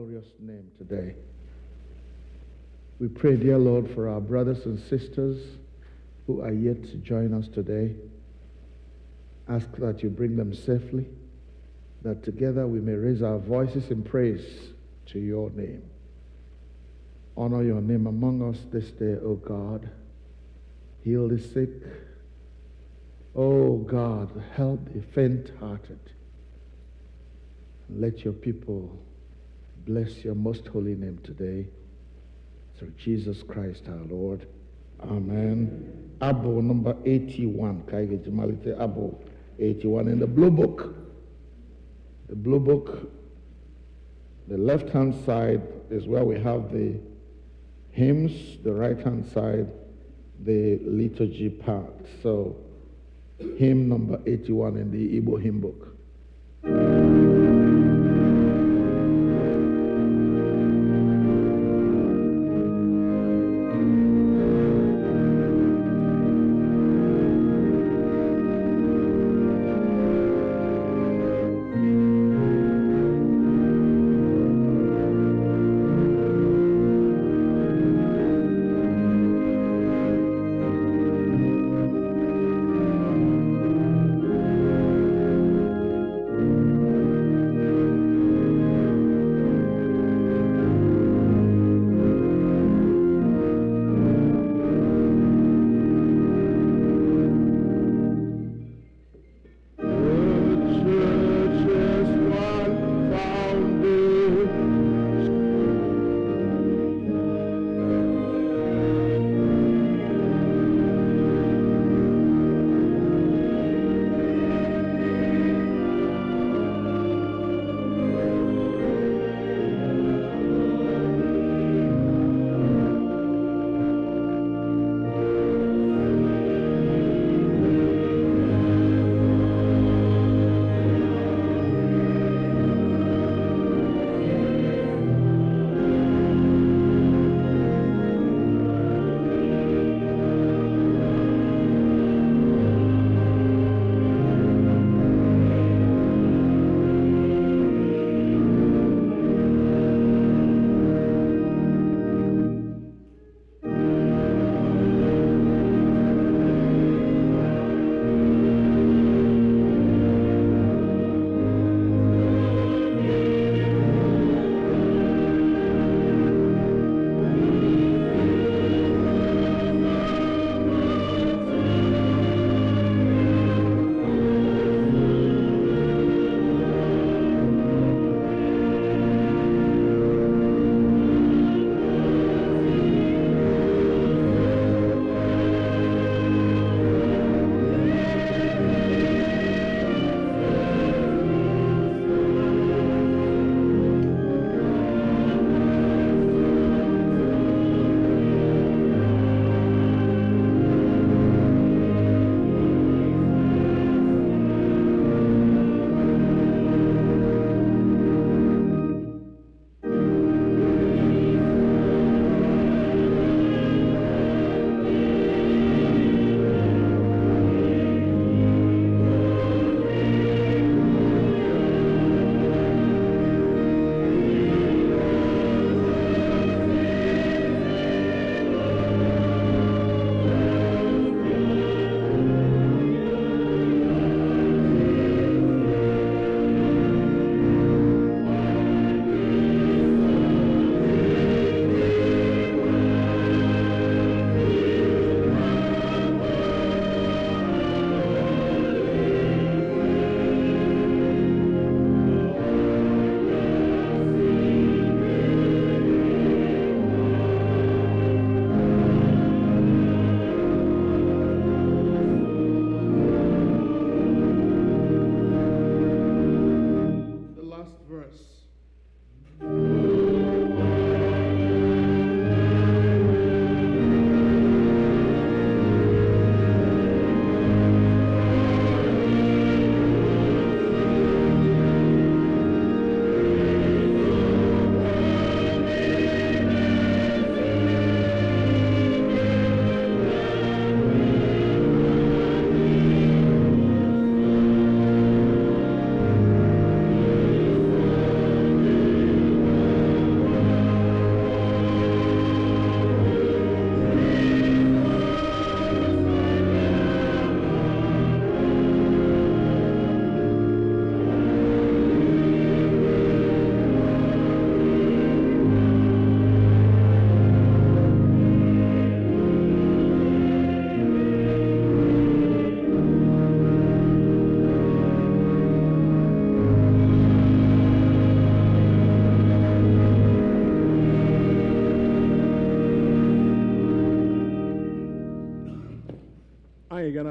glorious name today. We pray, dear Lord, for our brothers and sisters who are yet to join us today. Ask that you bring them safely, that together we may raise our voices in praise to your name. Honor your name among us this day, O God. Heal the sick. O God, help the faint-hearted. Let your people bless your most holy name today. Through Jesus Christ our Lord. Amen. Abu number 81. Nmalite Abu 81 in the blue book. The blue book, the left-hand side is where we have the hymns, the right-hand side, the liturgy part. So, hymn number 81 in the Igbo hymn book.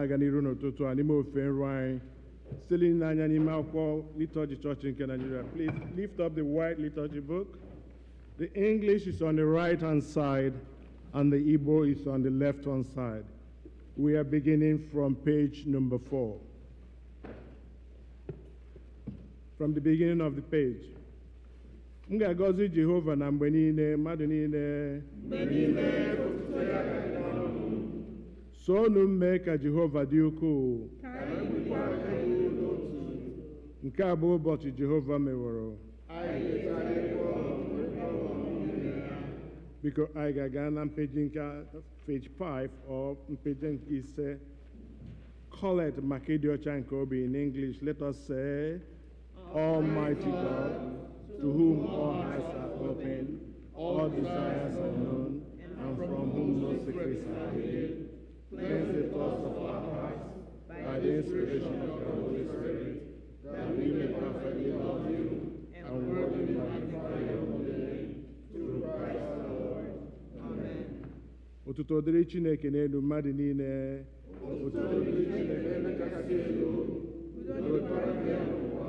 na-aga n'iru n'ụtụtụ a n'ime ofe nru anyị site n'anya n'ime akwụkwọ liturgy church nke Nigeria. Please lift up the white liturgy book. The English is on the right-hand side and the Igbo is on the left-hand side. We are beginning from page number 4. From the beginning of the page. M ga-agọzi Jehova na mgbe niile, mmadụ niile. Soonu mee ka Jehova dị ukwuu. Nke a bụ ụbọchị Jehova meworo. Biko anyị ga-aga na mpage 5 or mpage nke ise. Kolekt maka ịdị ọcha nke obi in English. Let us say, Almighty God, to whom all eyes are open, all desires are known, and from whom no secrets are hidden, cleanse the thoughts of our hearts by the inspiration of your Holy Spirit, that we may perfectly love you and worthily magnify your holy name, through Christ our Lord. Amen. Otuto diri Chineke n'elu mmadụ niile. Otuto diri Chineke n'ekasị elu, udo dịkwara gị n'ụwa.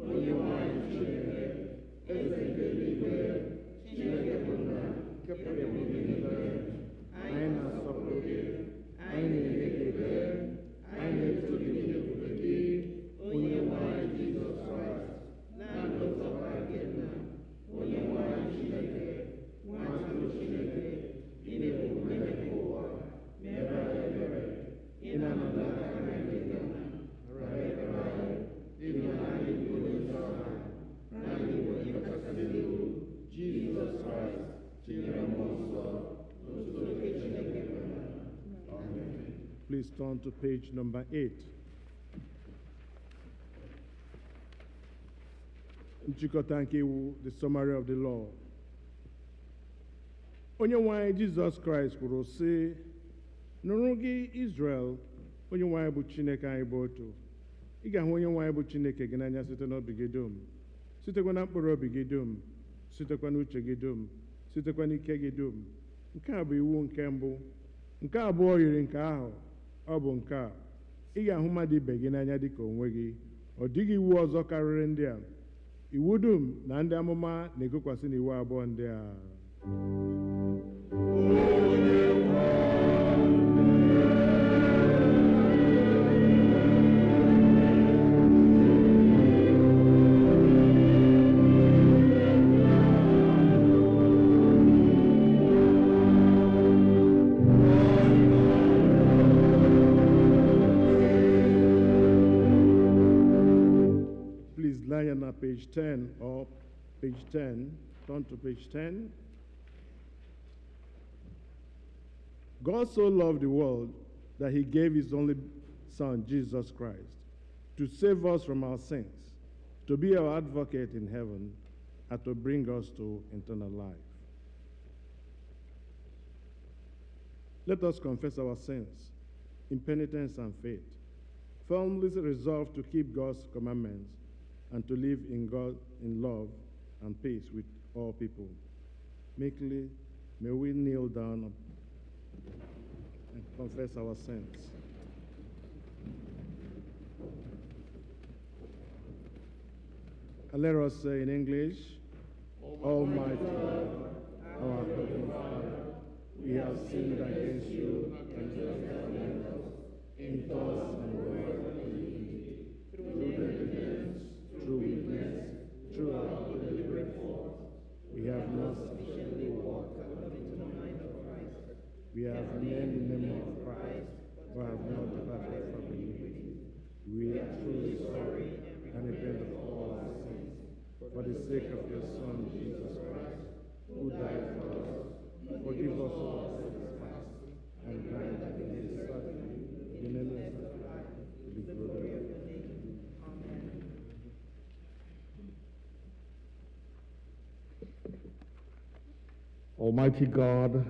Onye nwanyị Chineke, eze nke eluigwe, Chineke bụ nna nke pụrụ ime niile. Anyị na-asọpụrụ gị, anyị na-enye gị ekele, anyị na-eto gị n'ebube gị, onye nwanyị Jizọs Kraịst, naanị otu ọkpara gị nna, onye nwanyị Chineke, nwa atụrụ Chineke, ị na-ebu mmehie nke ụwa, mere anyị ebere, ị na-anọdụ aka anyị gị nna, ara ekpere anyị, ịnụ anyị bụ onye nsọ ha, naanị onye kachasị elu, Jizọs Kraịst, tinyere mmụọ nsọ, n'otuto nke Chineke mere. Amen. Please turn to page number 8. Nchikọta Iwu, the summary of the law. Onye nwe anyị Jizọs Kraịst kwuru sị, nụrụ gị Israel, onye nwe anyị bụ Chineke anyị bụ otu. Ị ga-ahụ onye nwe anyị bụ Chineke gị n'anya site n'obi gị dum, sitekwa na mkpụrụ obi gị dum, sitekwa n'uche gị dum, sitekwa n'ike gị dum. Nke a bụ iwu nke mbụ. Nke abụọ yiri nke ahụ, ọ bụ nke a: ị ga-ahụ mmadụ ibe gị n'anya dị ka onwe gị. Ọ dịghị iwu ọzọ karịrị ndị a. Iwu dum na ndị amụma na-egokwasị n'iwu abụọ ndị a. Page 10 or page 10, turn to page 10. God so loved the world that he gave his only Son, Jesus Christ, to save us from our sins, to be our advocate in heaven, and to bring us to eternal life. Let us confess our sins in penitence and faith, firmly resolved to keep God's commandments and to live in God in love and peace with all people. Meekly, may we kneel down and confess our sins. And let us say in English, Almighty God, our Heavenly Father, we have sinned against you and in thoughts and words and deed, through negligence, through weakness, through our deliberate fault. We have not sufficiently walked according to the mind of Christ. We have named the name of Christ, but have not departed from iniquity. We are truly sorry and repent of all our sins. For the sake of your Son, Jesus Christ, who died for us, forgive us all our trespasses, and grant that we may serve you in endless life, to the glory of your name. Amen. Almighty God,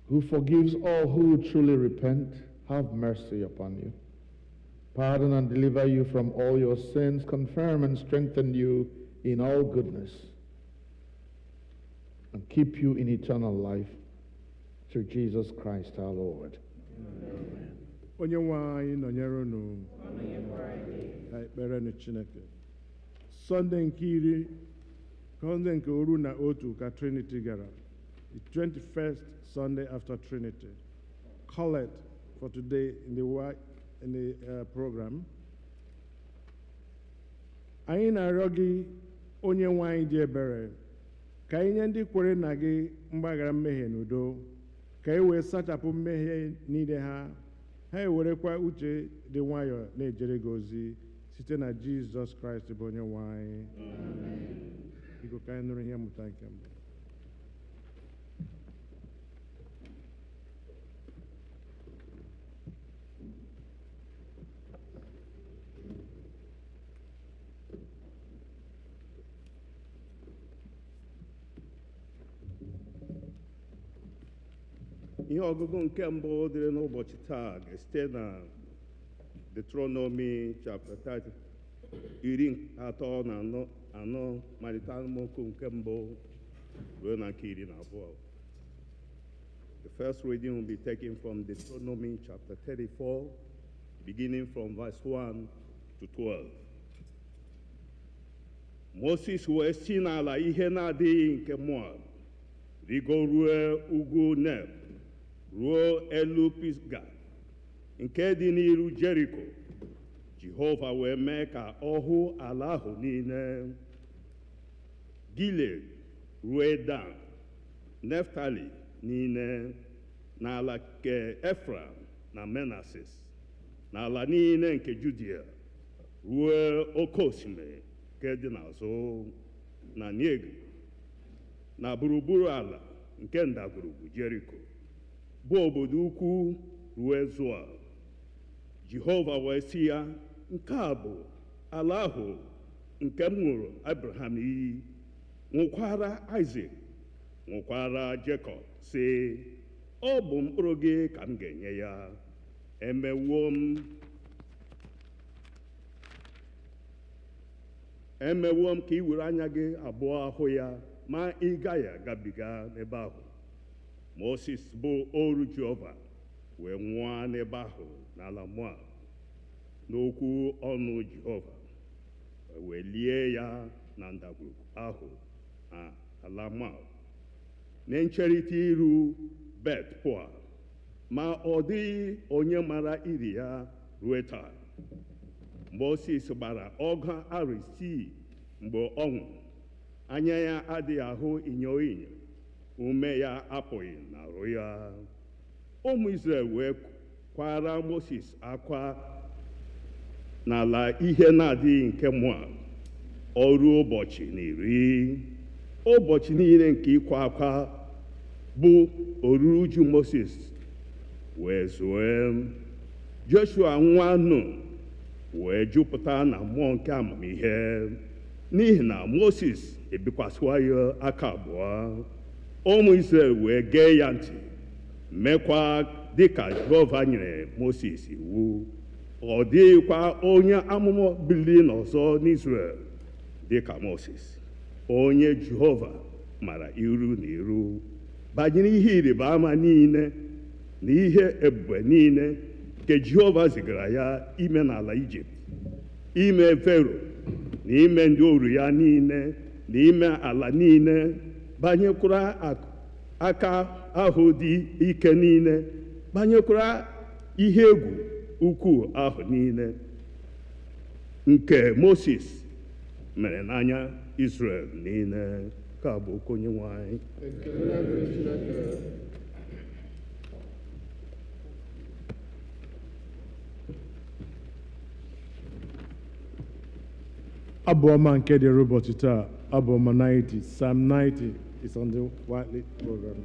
who forgives all who truly repent, have mercy upon you. Pardon and deliver you from all your sins, confirm and strengthen you in all goodness, and keep you in eternal life through Jesus Christ our Lord. onye nwe anyị nọnyere unu ka ekpere nụ Chineke. Sọnde nke oru na otu ka Trinity gara, the 21st Sunday after Trinity. Kolekt for today in the program. Anyị na-arịọ gị onye nwe anyị dị ebere ka anyị nye ndị kwere na gị mgbaghara mmehie n'udo, ka e wee sachapụ mmehie niile ha ewerekwa uche dị nwayọọ na-ejere gị ozi site na Jizọs Kraịst bụ onye nwe anyị. Biko ka anyị nụrụ ihe mmụta nke mbụ. Ihe ọgụgụ nke mbụ dịrị n'ụbọchị taa ga-esite na Deuteronomy chapter 30, iri atọ na anọ malite amaokwu nke mbụ ruo na nke iri na abụọ. The first reading will be taken from Deuteronomy chapter 34, beginning from verse 1 to 12. Moses wee si n'ala ihe na-adịghị nke Moab rigoruo ugwu Neb ruo elu Pisga nke dị n'iru Jeriko. Jehova wee mee ka ọ hụ ala ahụ niile, Gilead ruo Dan, Neftali niile, n'ala nke Efraim na Manasis, n'ala niile nke Judia ruo oke osimiri nke dị n'azụ na Negeb, na gburugburu ala nke ndagwurugwu Jeriko, bụ obodo ukwu ruo Zoa. Jehova wee sị ya, nke a bụ ala ahụ nke m ṅụrụ Abraham iyi, ṅụkwara Isaac, ṅụkwara Jacob, sị, ọ bụ mkpụrụ gị ka m ga-enye ya. Emewo m ka ị were anya gị abụọ ahụ ya, ma ị gaghị agabiga n'ebe ahụ. Moses bụ oru Jehova wee nwụọ n'ebe ahụ n'ala Moab, n'okwu ọnụ Jehova, wee lie ya na ndagwurugwu ahụ na ala Moab, na ncherịta iru Bet-Peor, ma ọ dịghị onye mara iri ya ruo taa. Moses gbara ọgụ arọ 6 mgbe ọ nwụrụ, anya ya adịghị ahụ inyo inyo, ume ya apụghị n'arụ ya. Ụmụ Izrel wee kwara Moses akwa n'ala ihe na-adịghị nke Moab ọrụ ụbọchị 10. Ụbọchị niile nke ịkwa akwa bụ oruru uju Moses wee zue. Joshua nwa Nun wee jupụta na mmụọ nke amamihe, n'ihi na Moses ebikwasịwa ya aka abụọ. Ụmụ Izrel wee gee ya ntị, mekwa dịka Jehova nyere Moses iwu. Ọ dịghịkwa onye amụma biliri n'ọzọ n'Izrel dịka Moses, onye Jehova mara iru na iru banyere ihe ịrịba ama niile na ihe ebube niile nke Jehova zigara ya ime n'ala Ijipt, ime Fero na ime ndị oru ya niile na ime ala niile, banyekwara aka ahụ dị ike niile, banyekwara ihe egwu ukwu ahụ niile nke Moses mere n'anya Israel niile. Ka bụ okwu Onyenwe anyị. Abu-Ọma nke dịrị ụbọchị taa, Abu-Ọma 90, Psalm 90 is on the widely program.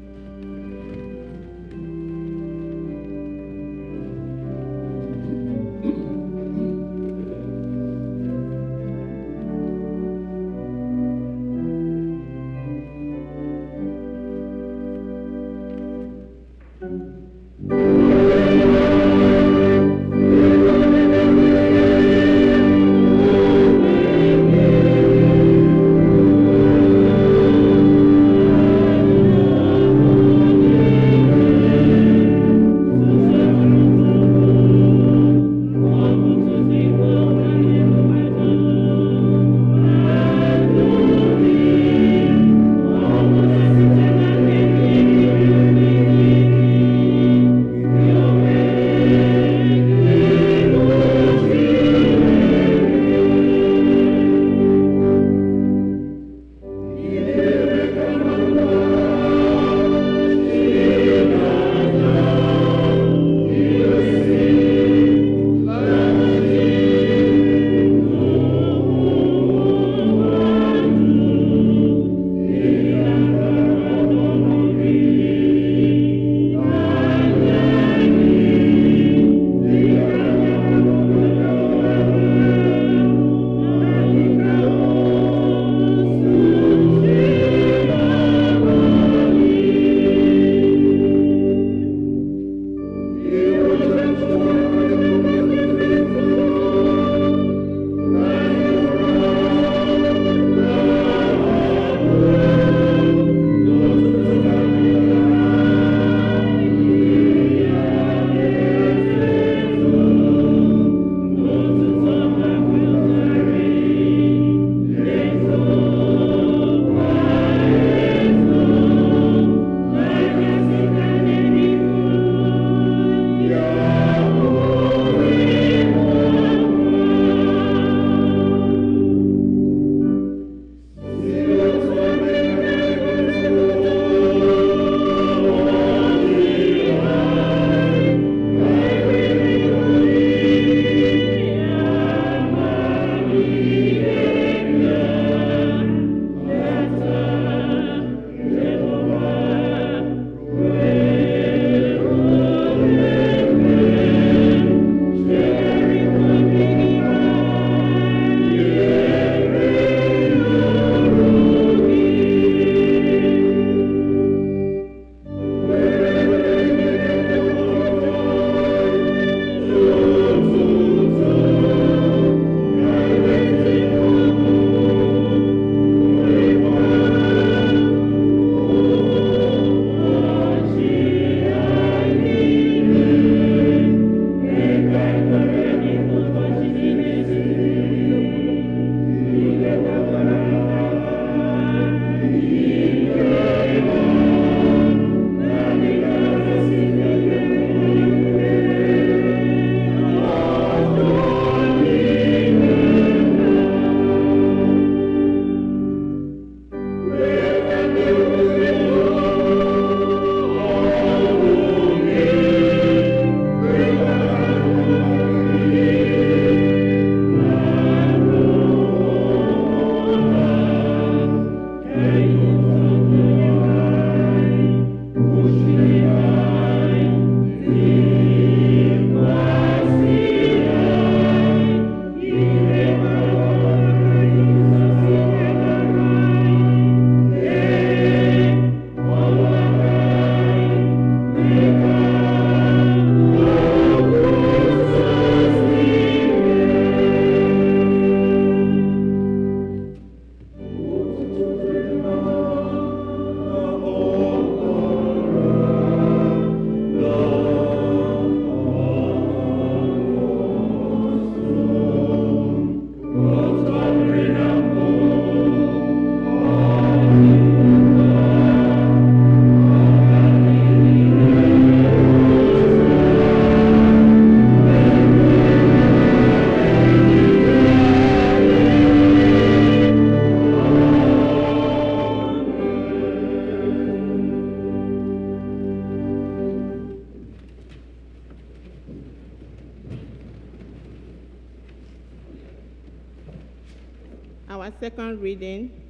Our second reading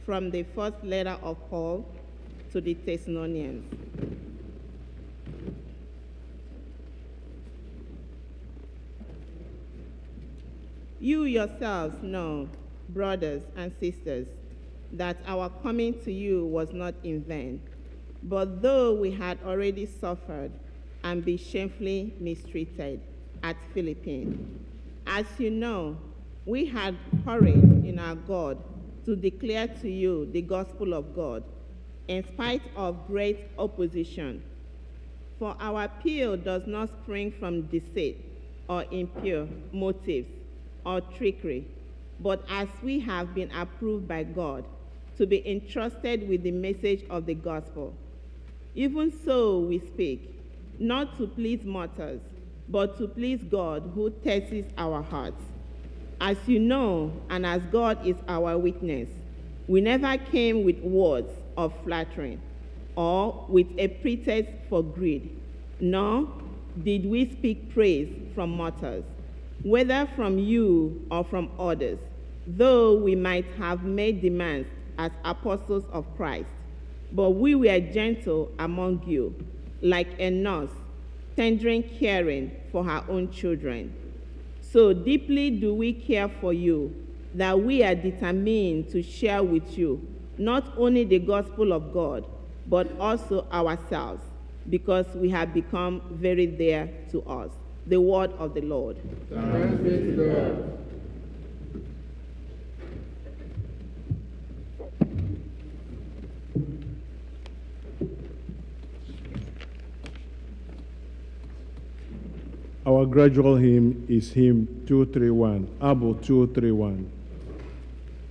from the first letter of Paul to the Thessalonians. You yourselves know, brothers and sisters, that our coming to you was not in vain. But though we had already suffered and been shamefully mistreated at Philippi, as you know, we had hurried in our God to declare to you the gospel of God, in spite of great opposition. For our appeal does not spring from deceit or impure motives or trickery, but as we have been approved by God to be entrusted with the message of the gospel. Even so we speak, not to please mortals, but to please God who tests our hearts. As you know, and as God is our witness, we never came with words of flattering or with a pretext for greed, nor did we speak praise from mortals, whether from you or from others, though we might have made demands as apostles of Christ. But we were gentle among you, like a nurse, tendering caring for her own children. So deeply do we care for you, that we are determined to share with you not only the gospel of God, but also ourselves, because we have become very dear to us. The word of the Lord. Thanks be to God. Our gradual hymn is hymn 231, Abu 231.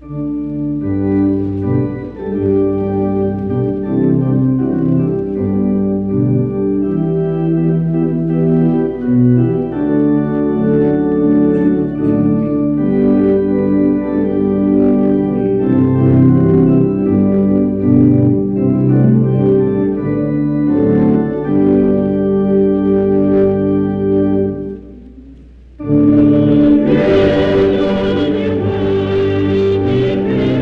Thank you.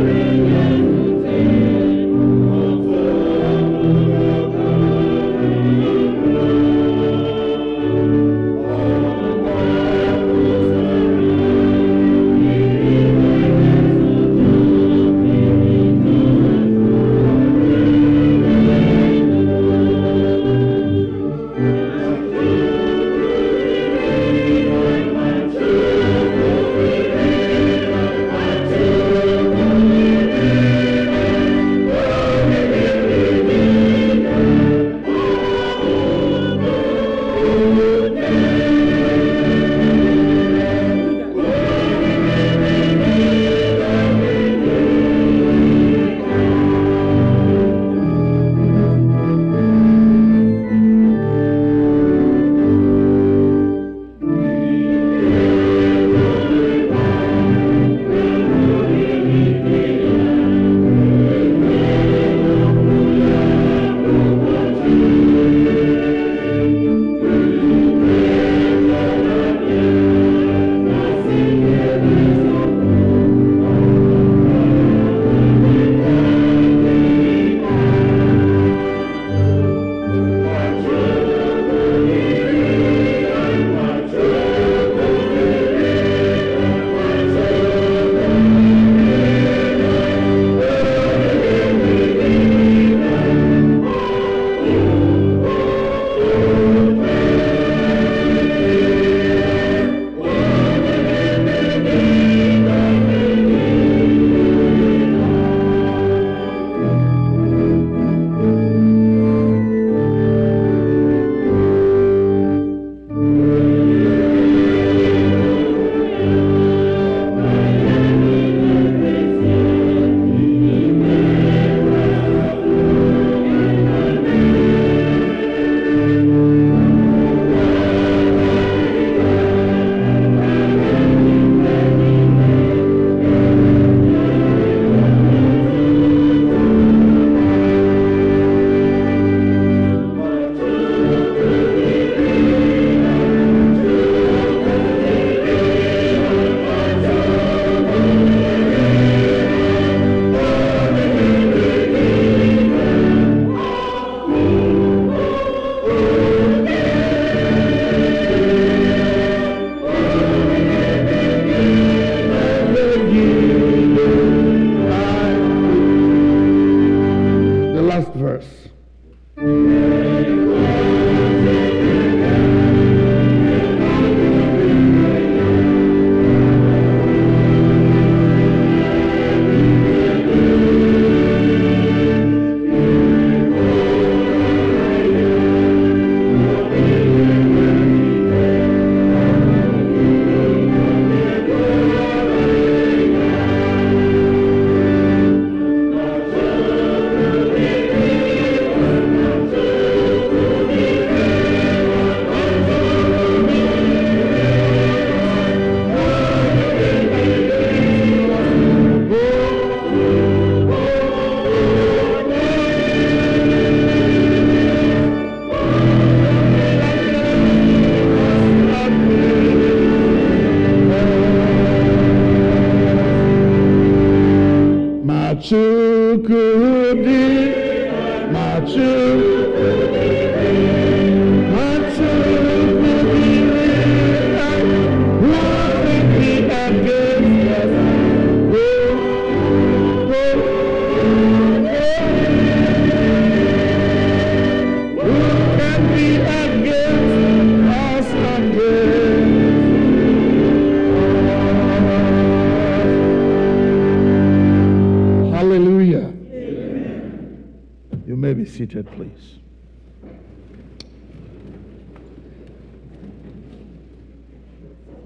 seated, please.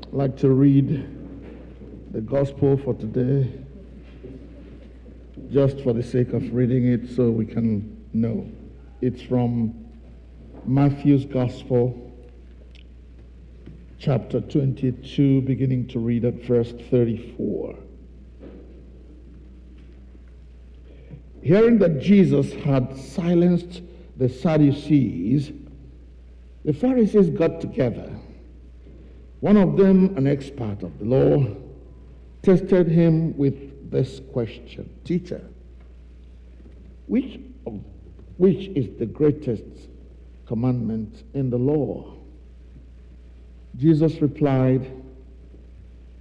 I'd like to read the gospel for today, just for the sake of reading it so we can know. It's from Matthew's Gospel, chapter 22, beginning to read at verse 34. Hearing that Jesus had silenced the Sadducees, the Pharisees got together. One of them, an expert of the law, tested him with this question: Teacher, which is the greatest commandment in the law? Jesus replied,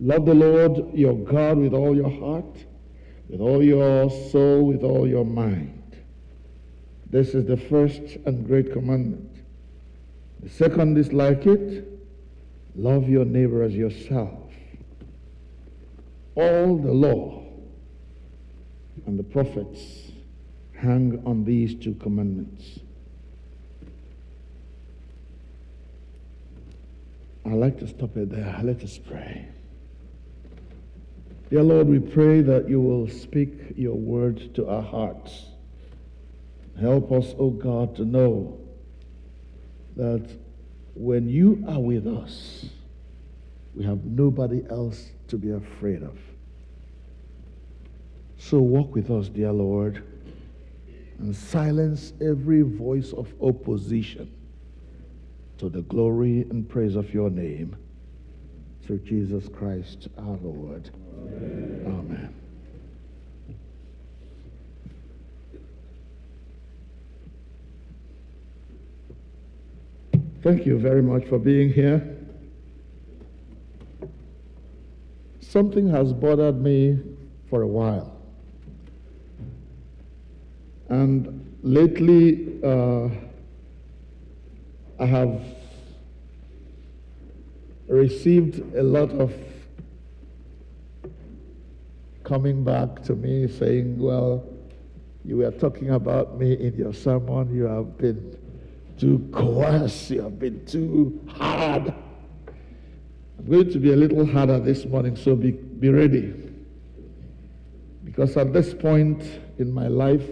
Love the Lord your God with all your heart, with all your soul, with all your mind. This is the first and great commandment. The second is like it: love your neighbor as yourself. All the law and the prophets hang on these two commandments. I'd like to stop it there. Let us pray. Dear Lord, we pray that you will speak your word to our hearts. Help us, O God, to know that when you are with us, we have nobody else to be afraid of. So walk with us, dear Lord, and silence every voice of opposition to the glory and praise of your name, through Jesus Christ our Lord. Amen. Amen. Thank you very much for being here. Something has bothered me for a while. And lately, I have received a lot of coming back to me saying, well, you were talking about me in your sermon. You have been too coarse. You have been too hard. I'm going to be a little harder this morning, so be ready. Because at this point in my life,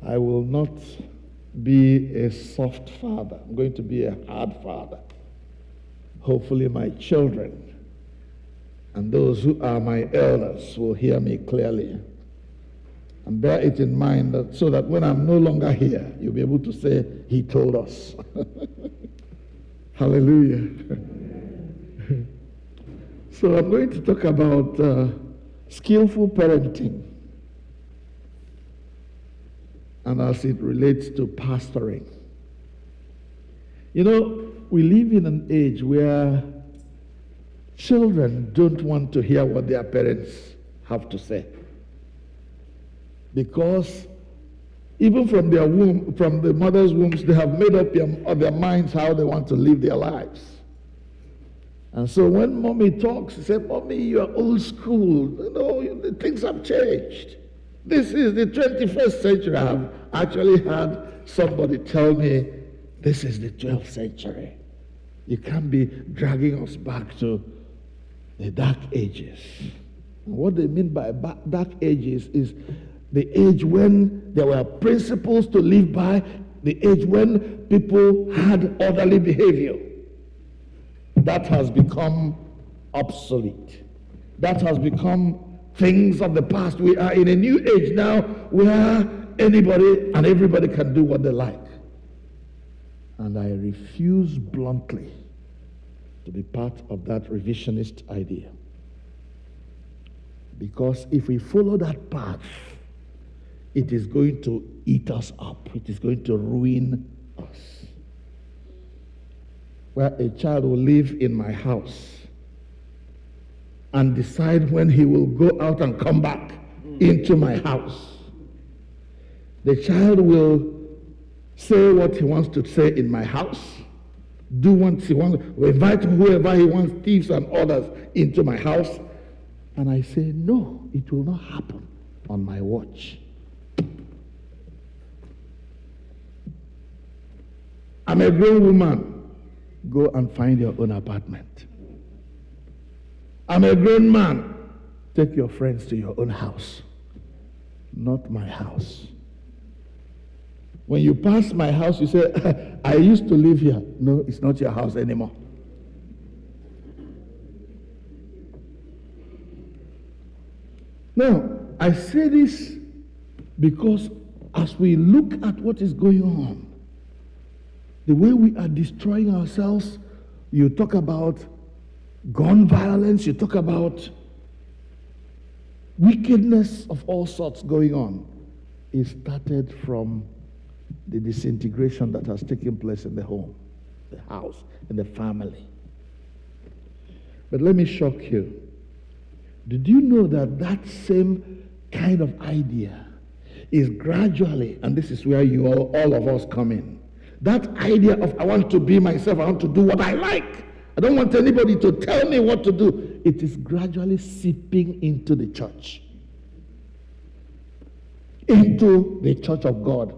I will not be a soft father. I'm going to be a hard father. Hopefully my children and those who are my elders will hear me clearly. And bear it in mind that, so that when I'm no longer here, you'll be able to say, he told us. Hallelujah. So I'm going to talk about skillful parenting, and as it relates to pastoring. You know, we live in an age where children don't want to hear what their parents have to say. Because even from their womb, from the mother's wombs, they have made up their minds how they want to live their lives. And so when mommy talks, they say, Mommy, you are old school. You know, things have changed. This is the 21st century. I have actually had somebody tell me, this is the 12th century. You can't be dragging us back to the dark ages. And what they mean by dark ages is the age when there were principles to live by, the age when people had orderly behavior. That has become obsolete. That has become things of the past. We are in a new age now where anybody and everybody can do what they like. And I refuse bluntly to be part of that revisionist idea. Because if we follow that path, it is going to eat us up. It is going to ruin us. Where a child will live in my house and decide when he will go out and come back into my house. The child will say what he wants to say in my house, do what he wants, invite whoever he wants, thieves and others, into my house. And I say, no, it will not happen on my watch. I'm a grown woman. Go and find your own apartment. I'm a grown man. Take your friends to your own house. Not my house. When you pass my house, you say, I used to live here. No, it's not your house anymore. Now, I say this because as we look at what is going on, the way we are destroying ourselves, you talk about gun violence, you talk about wickedness of all sorts going on. It started from the disintegration that has taken place in the home, the house, in the family. But let me shock you. Did you know that that same kind of idea is gradually, and this is where you all of us come in, that idea of I want to be myself, I want to do what I like, I don't want anybody to tell me what to do, it is gradually seeping into the church, into the church of God.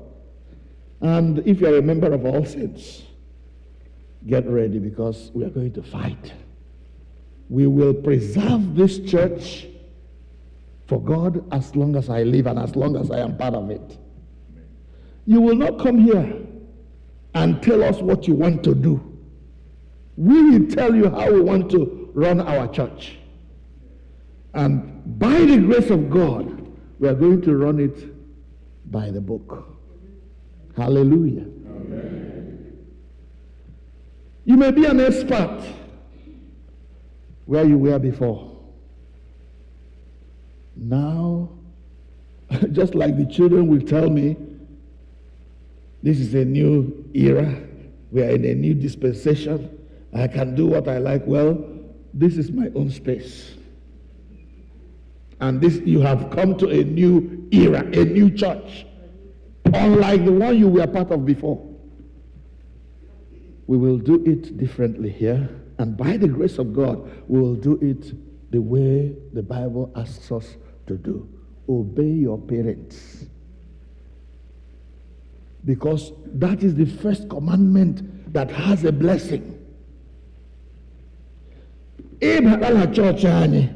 And if you're a member of All Saints, get ready because we are going to fight. We will preserve this church for God as long as I live and as long as I am part of it. You will not come here and tell us what you want to do. We will tell you how we want to run our church. And by the grace of God, we are going to run it by the book. Hallelujah. Amen. You may be an expert where you were before. Now, just like the children will tell me, this is a new era. We are in a new dispensation. I can do what I like. Well, this is my own space. And this, you have come to a new era, a new church. Unlike the one you were part of before. We will do it differently here. And by the grace of God, we will do it the way the Bible asks us to do. Obey your parents. Because that is the first commandment that has a blessing. Ịbata church anyị.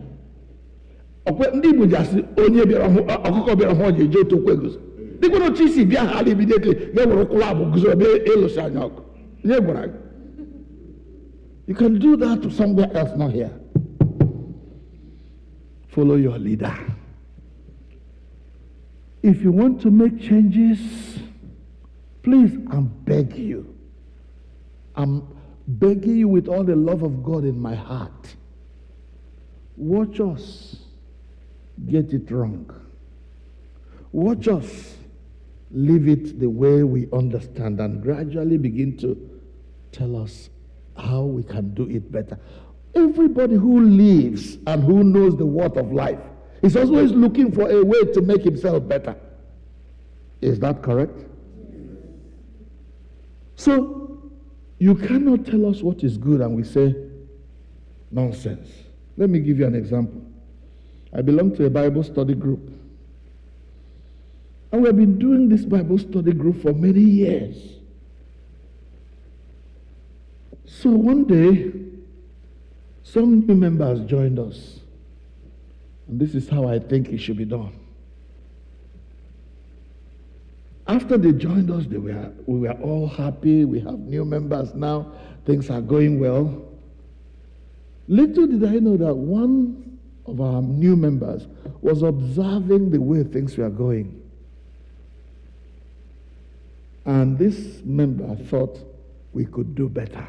Ndị Igbo ji asị onye bịara ọkụkọ bịara hụ ọjị eje otu okwe guzo. Dịkwa na otu isi bịa ha immediately ga-ewere kwụrụ abụ guzo ebe ịlụsị anya ọkụ. Nye gwara gị. You can do that to somewhere else, not here. Follow your leader. If you want to make changes, please, I'm begging you. I'm begging you with all the love of God in my heart. Watch us get it wrong. Watch us leave it the way we understand and gradually begin to tell us how we can do it better. Everybody who lives and who knows the worth of life is always looking for a way to make himself better. Is that correct? So, you cannot tell us what is good and we say, nonsense. Let me give you an example. I belong to a Bible study group. And we have been doing this Bible study group for many years. So one day, some new members joined us. And this is how I think it should be done. After they joined us, we were all happy. We have new members now. Things are going well. Little did I know that one of our new members was observing the way things were going. And this member thought we could do better.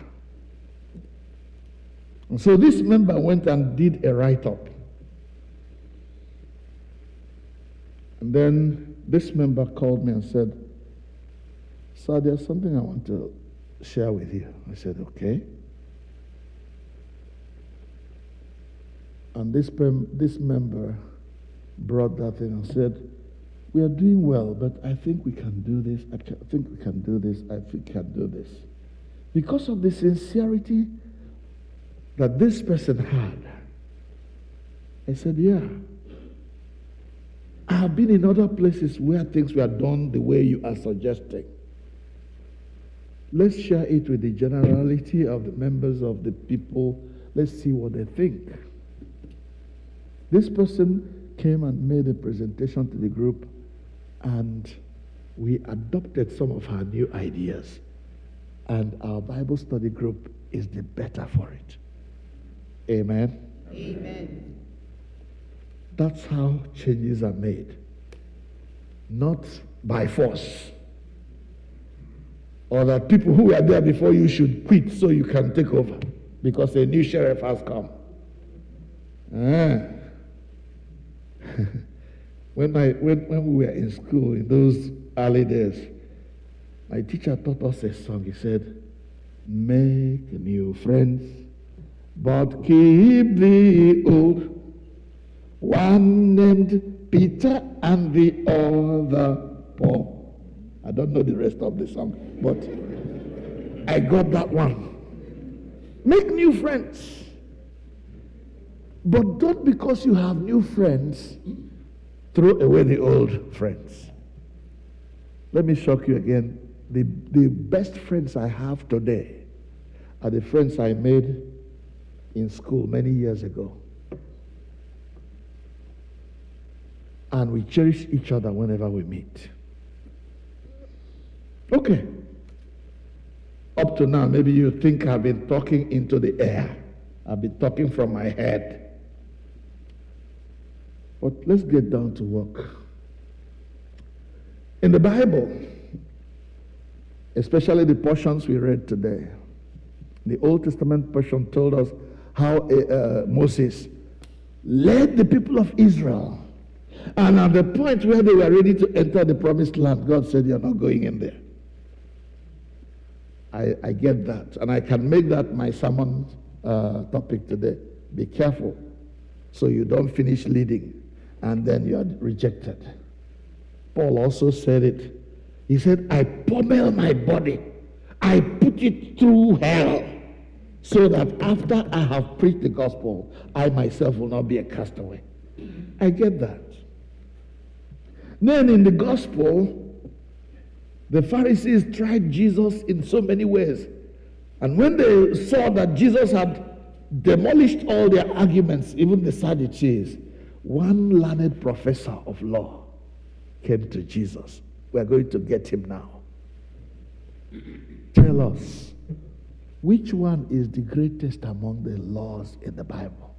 And so this member went and did a write-up. And then this member called me and said, "Sir, there's something I want to share with you." I said, "Okay." And this member brought that thing and said, "We are doing well, but I think we can do this. I think we can do this. I think we can do this." Because of the sincerity that this person had, I said, "Yeah. I have been in other places where things were done the way you are suggesting. Let's share it with the generality of the members of the people. Let's see what they think. This person came and made a presentation to the group, and we adopted some of her new ideas. And our Bible study group is the better for it. Amen? Amen. That's how changes are made. Not by force. Or that people who were there before you should quit so you can take over because a new sheriff has come. When we were in school in those early days, my teacher taught us a song. He said, "Make new friends, but keep the old. One named Peter and the other Paul." I don't know the rest of the song, but I got that one. Make new friends. But don't, because you have new friends, throw away the old friends. Let me shock you again. The best friends I have today are the friends I made in school many years ago. And we cherish each other whenever we meet. Okay. Up to now, maybe you think I've been talking into the air. I've been talking from my head. But let's get down to work. In the Bible, especially the portions we read today, the Old Testament portion told us how Moses led the people of Israel. And at the point where they were ready to enter the promised land, God said, "You're not going in there." I get that. And I can make that my sermon topic today. Be careful so you don't finish leading and then you are rejected. Paul also said it. He said, "I pummel my body. I put it through hell so that after I have preached the gospel, I myself will not be a castaway." I get that. Then in the gospel, the Pharisees tried Jesus in so many ways. And when they saw that Jesus had demolished all their arguments, even the Sadducees, one learned professor of law came to Jesus. We're going to get him now. Tell us, which one is the greatest among the laws in the Bible?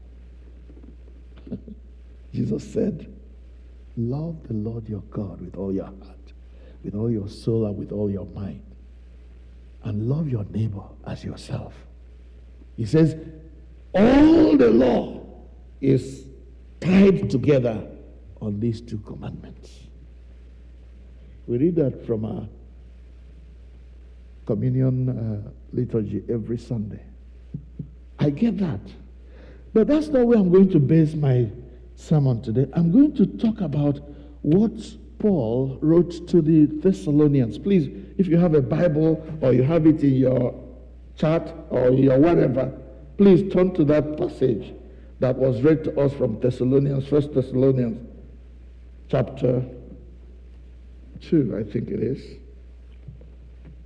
Jesus said, "Love the Lord your God with all your heart, with all your soul, and with all your mind. And love your neighbor as yourself." He says, all the law is tied together on these two commandments. We read that from our communion liturgy every Sunday. I get that. But that's not where I'm going to base my sermon today. I'm going to talk about what Paul wrote to the Thessalonians. Please, if you have a Bible or you have it in your chat or your whatever, please turn to that passage that was read to us from Thessalonians, 1 Thessalonians chapter 2, I think it is.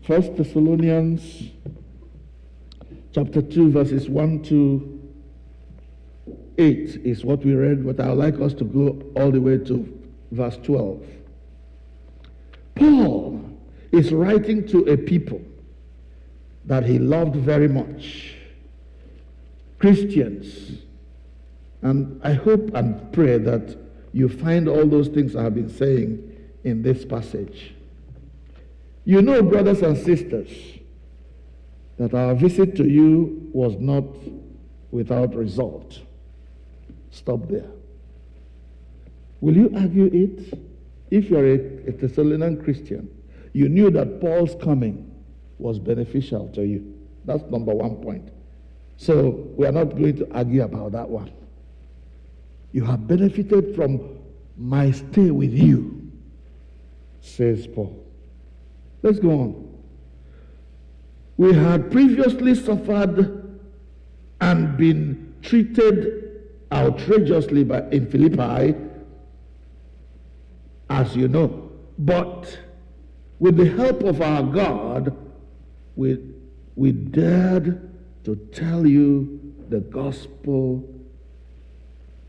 1 Thessalonians chapter 2, verses 1 to 8 is what we read, but I would like us to go all the way to verse 12. Paul is writing to a people that he loved very much, Christians. And I hope and pray that you find all those things I have been saying in this passage. You know, brothers and sisters, that our visit to you was not without result. Stop there. Will you argue it? If you're a Thessalonian Christian, you knew that Paul's coming was beneficial to you. That's number one point. So we are not going to argue about that one. You have benefited from my stay with you, says Paul. Let's go on. We had previously suffered and been treated outrageously in Philippi, as you know. But with the help of our God, we dared to tell you the gospel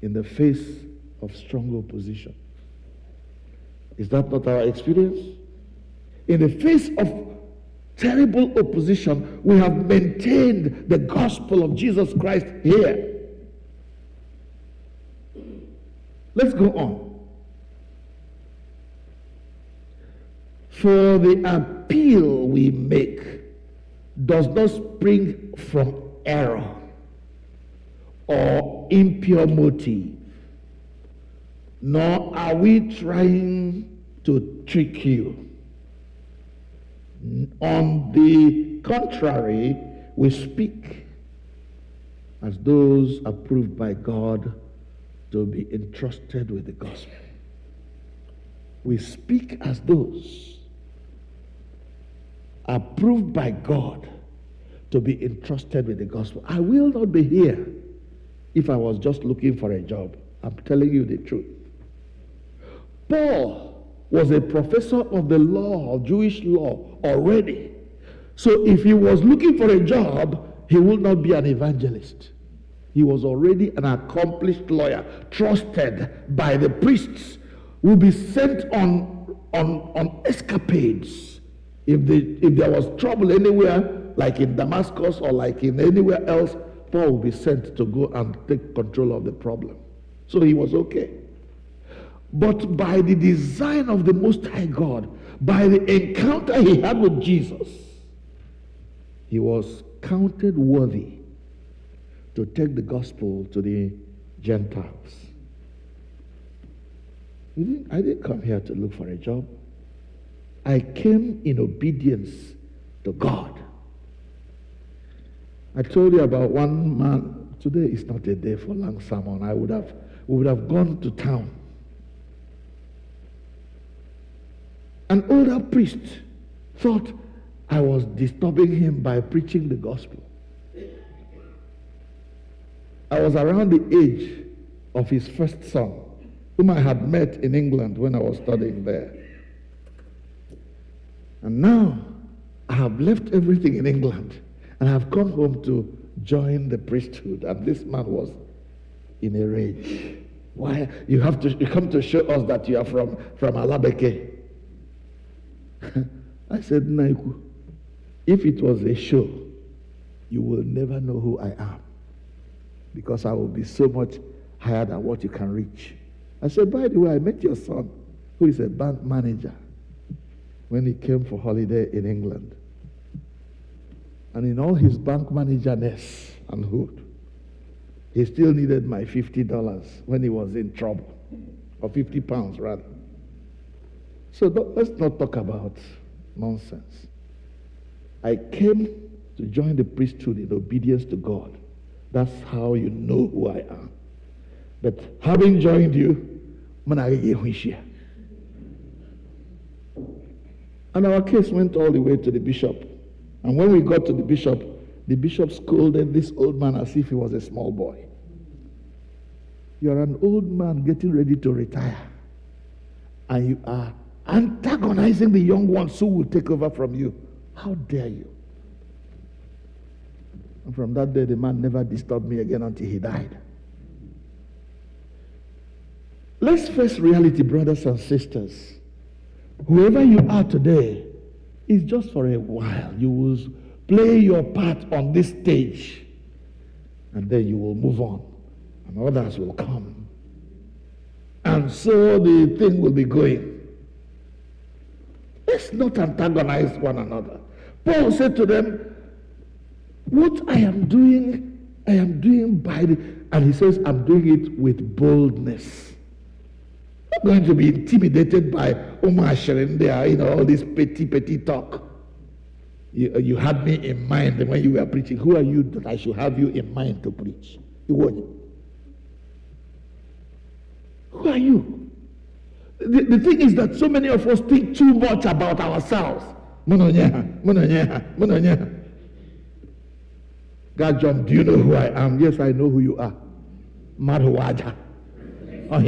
in the face of strong opposition. Is that not our experience? In the face of terrible opposition, we have maintained the gospel of Jesus Christ here. Let's go on. For the appeal we make does not spring from error or impure motive, nor are we trying to trick you. On the contrary, we speak as those approved by God to be entrusted with the gospel. We speak as those approved by God to be entrusted with the gospel. I will not be here if I was just looking for a job. I'm telling you the truth. Paul was a professor of the law, of Jewish law already. So if he was looking for a job, he would not be an evangelist. He was already an accomplished lawyer, trusted by the priests, would be sent on escapades. If there was trouble anywhere, like in Damascus or like in anywhere else, Paul would be sent to go and take control of the problem. So he was okay. But by the design of the Most High God, by the encounter he had with Jesus, he was counted worthy to take the gospel to the Gentiles. I didn't come here to look for a job. I came in obedience to God. I told you about one man. Today is not a day for long sermon. We would have gone to town. An older priest thought I was disturbing him by preaching the gospel. I was around the age of his first son, whom I had met in England when I was studying there. And now I have left everything in England and have come home to join the priesthood. And this man was in a rage. Why? You come to show us that you are from Alabeke. I said, Naiku, if it was a show, you will never know who I am, because I will be so much higher than what you can reach. I said, by the way, I met your son, who is a bank manager, when he came for holiday in England. And in all his bank managerness and hood, he still needed my $50 when he was in trouble, or 50 pounds rather. So let's not talk about nonsense. I came to join the priesthood in obedience to God. That's how you know who I am. But having joined you, and our case went all the way to the bishop. And when we got to the bishop scolded this old man as if he was a small boy. You're an old man getting ready to retire, and you are antagonizing the young ones who will take over from you. How dare you? And from that day, the man never disturbed me again until he died. Let's face reality, brothers and sisters. Whoever you are today is just for a while. You will play your part on this stage, and then you will move on, and others will come. And so the thing will be going. Let's not antagonize one another. Paul said to them, what I am doing by the... And he says, I'm doing it with boldness. I'm not going to be intimidated by Omar Sherinde, all this petty talk. You had me in mind when you were preaching. Who are you that I should have you in mind to preach? Who are you? The thing is that so many of us think too much about ourselves. God, John, do you know who I am? Yes, I know who you are. Marhuwaja. I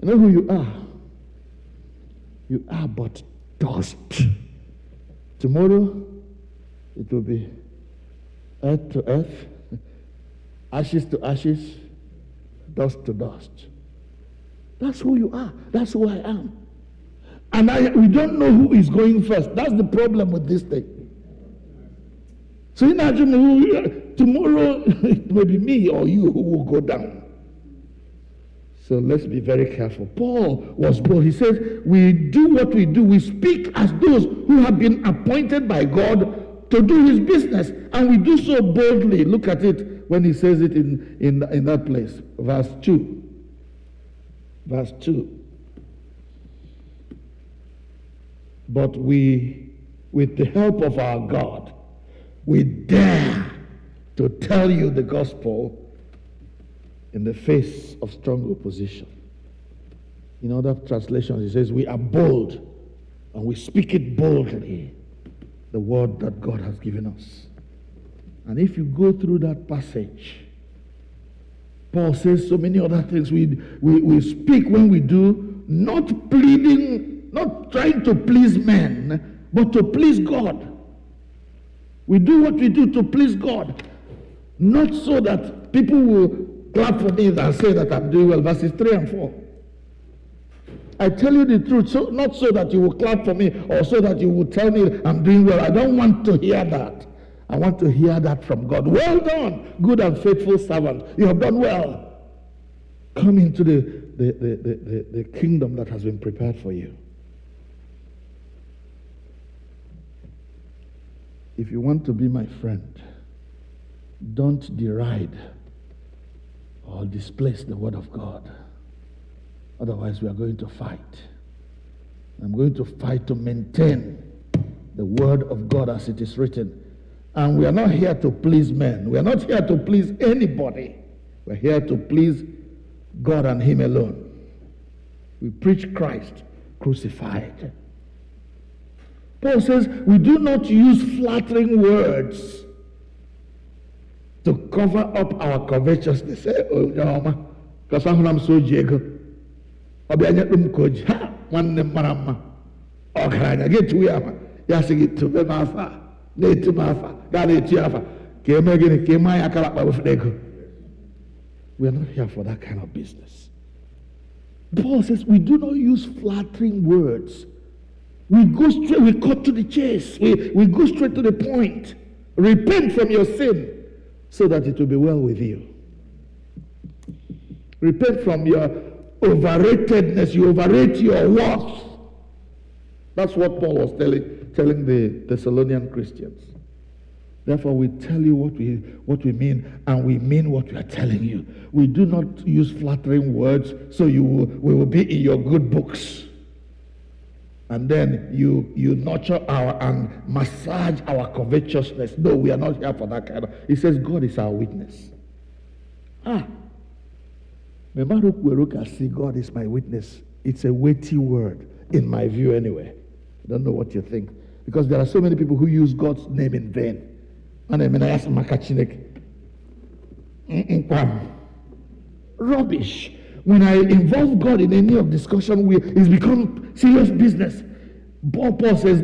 know who you are. You are but dust. Tomorrow, it will be earth to earth, ashes to ashes, dust to dust. That's who you are. That's who I am. And we don't know who is going first. That's the problem with this thing. So imagine tomorrow it may be me or you who will go down. So let's be very careful. Paul was bold. He says, we do what we do. We speak as those who have been appointed by God to do his business. And we do so boldly. Look at it when he says it in that place. Verse 2. Verse 2. But we, with the help of our God, we dare to tell you the gospel in the face of strong opposition. In other translations, it says, we are bold and we speak it boldly, the word that God has given us. And if you go through that passage, Paul says so many other things. We speak when we do, not pleading, not trying to please men, but to please God. We do what we do to please God, not so that people will clap for me and say that I'm doing well. Verses 3 and 4. I tell you the truth, so not so that you will clap for me or so that you will tell me I'm doing well. I don't want to hear that. I want to hear that from God. Well done, good and faithful servant. You have done well. Come into the kingdom that has been prepared for you. If you want to be my friend, don't deride or displace the word of God. Otherwise, we are going to fight. I'm going to fight to maintain the word of God as it is written. And we are not here to please men. We are not here to please anybody. We're here to please God and him alone. We preach Christ crucified. Paul says we do not use flattering words to cover up our covetousness. Oh, because I'm so jago. Ha, one marama. Okay, get to Yama. Yes, get to the Mafa. Need to Mafa. Got Java. Came again, came my Akalapa with Nego. We are not here for that kind of business. Paul says we do not use flattering words. We go straight, we cut to the chase. We go straight to the point. Repent from your sin so that it will be well with you. Repent from your overratedness. You overrate your worth. That's what Paul was telling the Thessalonian Christians. Therefore, we tell you what we mean, and we mean what we are telling you. We do not use flattering words, so we will be in your good books. And then you nurture and massage our covetousness. No, we are not here for that kind of. He says God is our witness. See, God is my witness. It's a weighty word, in my view anyway. I don't know what you think. Because there are so many people who use God's name in vain. Rubbish. When I involve God in any of discussion, it's become serious business. Paul says,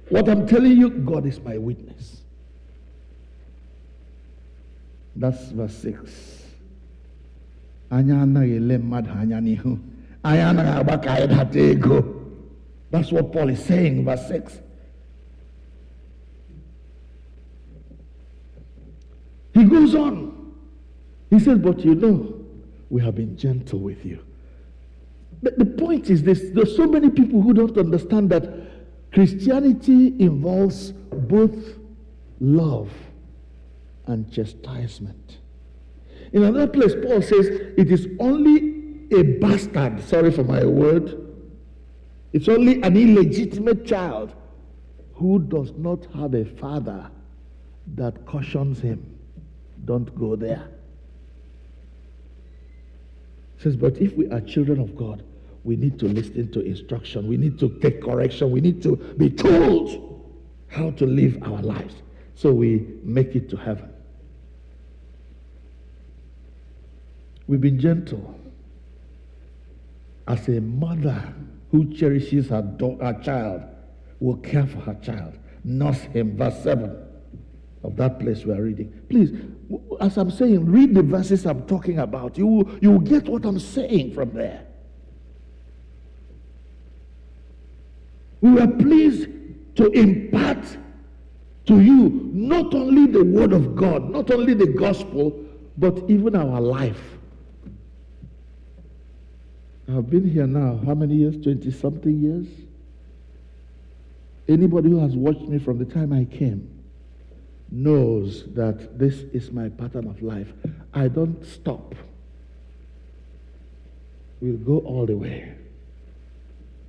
what I'm telling you, God is my witness. That's verse 6. That's what Paul is saying, verse 6. He goes on. He says, but you know, we have been gentle with you. The point is this: there's so many people who don't understand that Christianity involves both love and chastisement. In another place, Paul says it is only a bastard, sorry for my word, it's only an illegitimate child who does not have a father that cautions him, don't go there. Says, but if we are children of God, we need to listen to instruction. We need to take correction. We need to be told how to live our lives so we make it to heaven. We've been gentle. As a mother who cherishes her child, will care for her child, nurse him. Verse 7 of that place we are reading. Please, as I'm saying, read the verses I'm talking about. You will get what I'm saying from there. We were pleased to impart to you not only the word of God, not only the gospel, but even our life. I've been here now, how many years? 20-something years? Anybody who has watched me from the time I came knows that this is my pattern of life. I don't stop. We'll go all the way.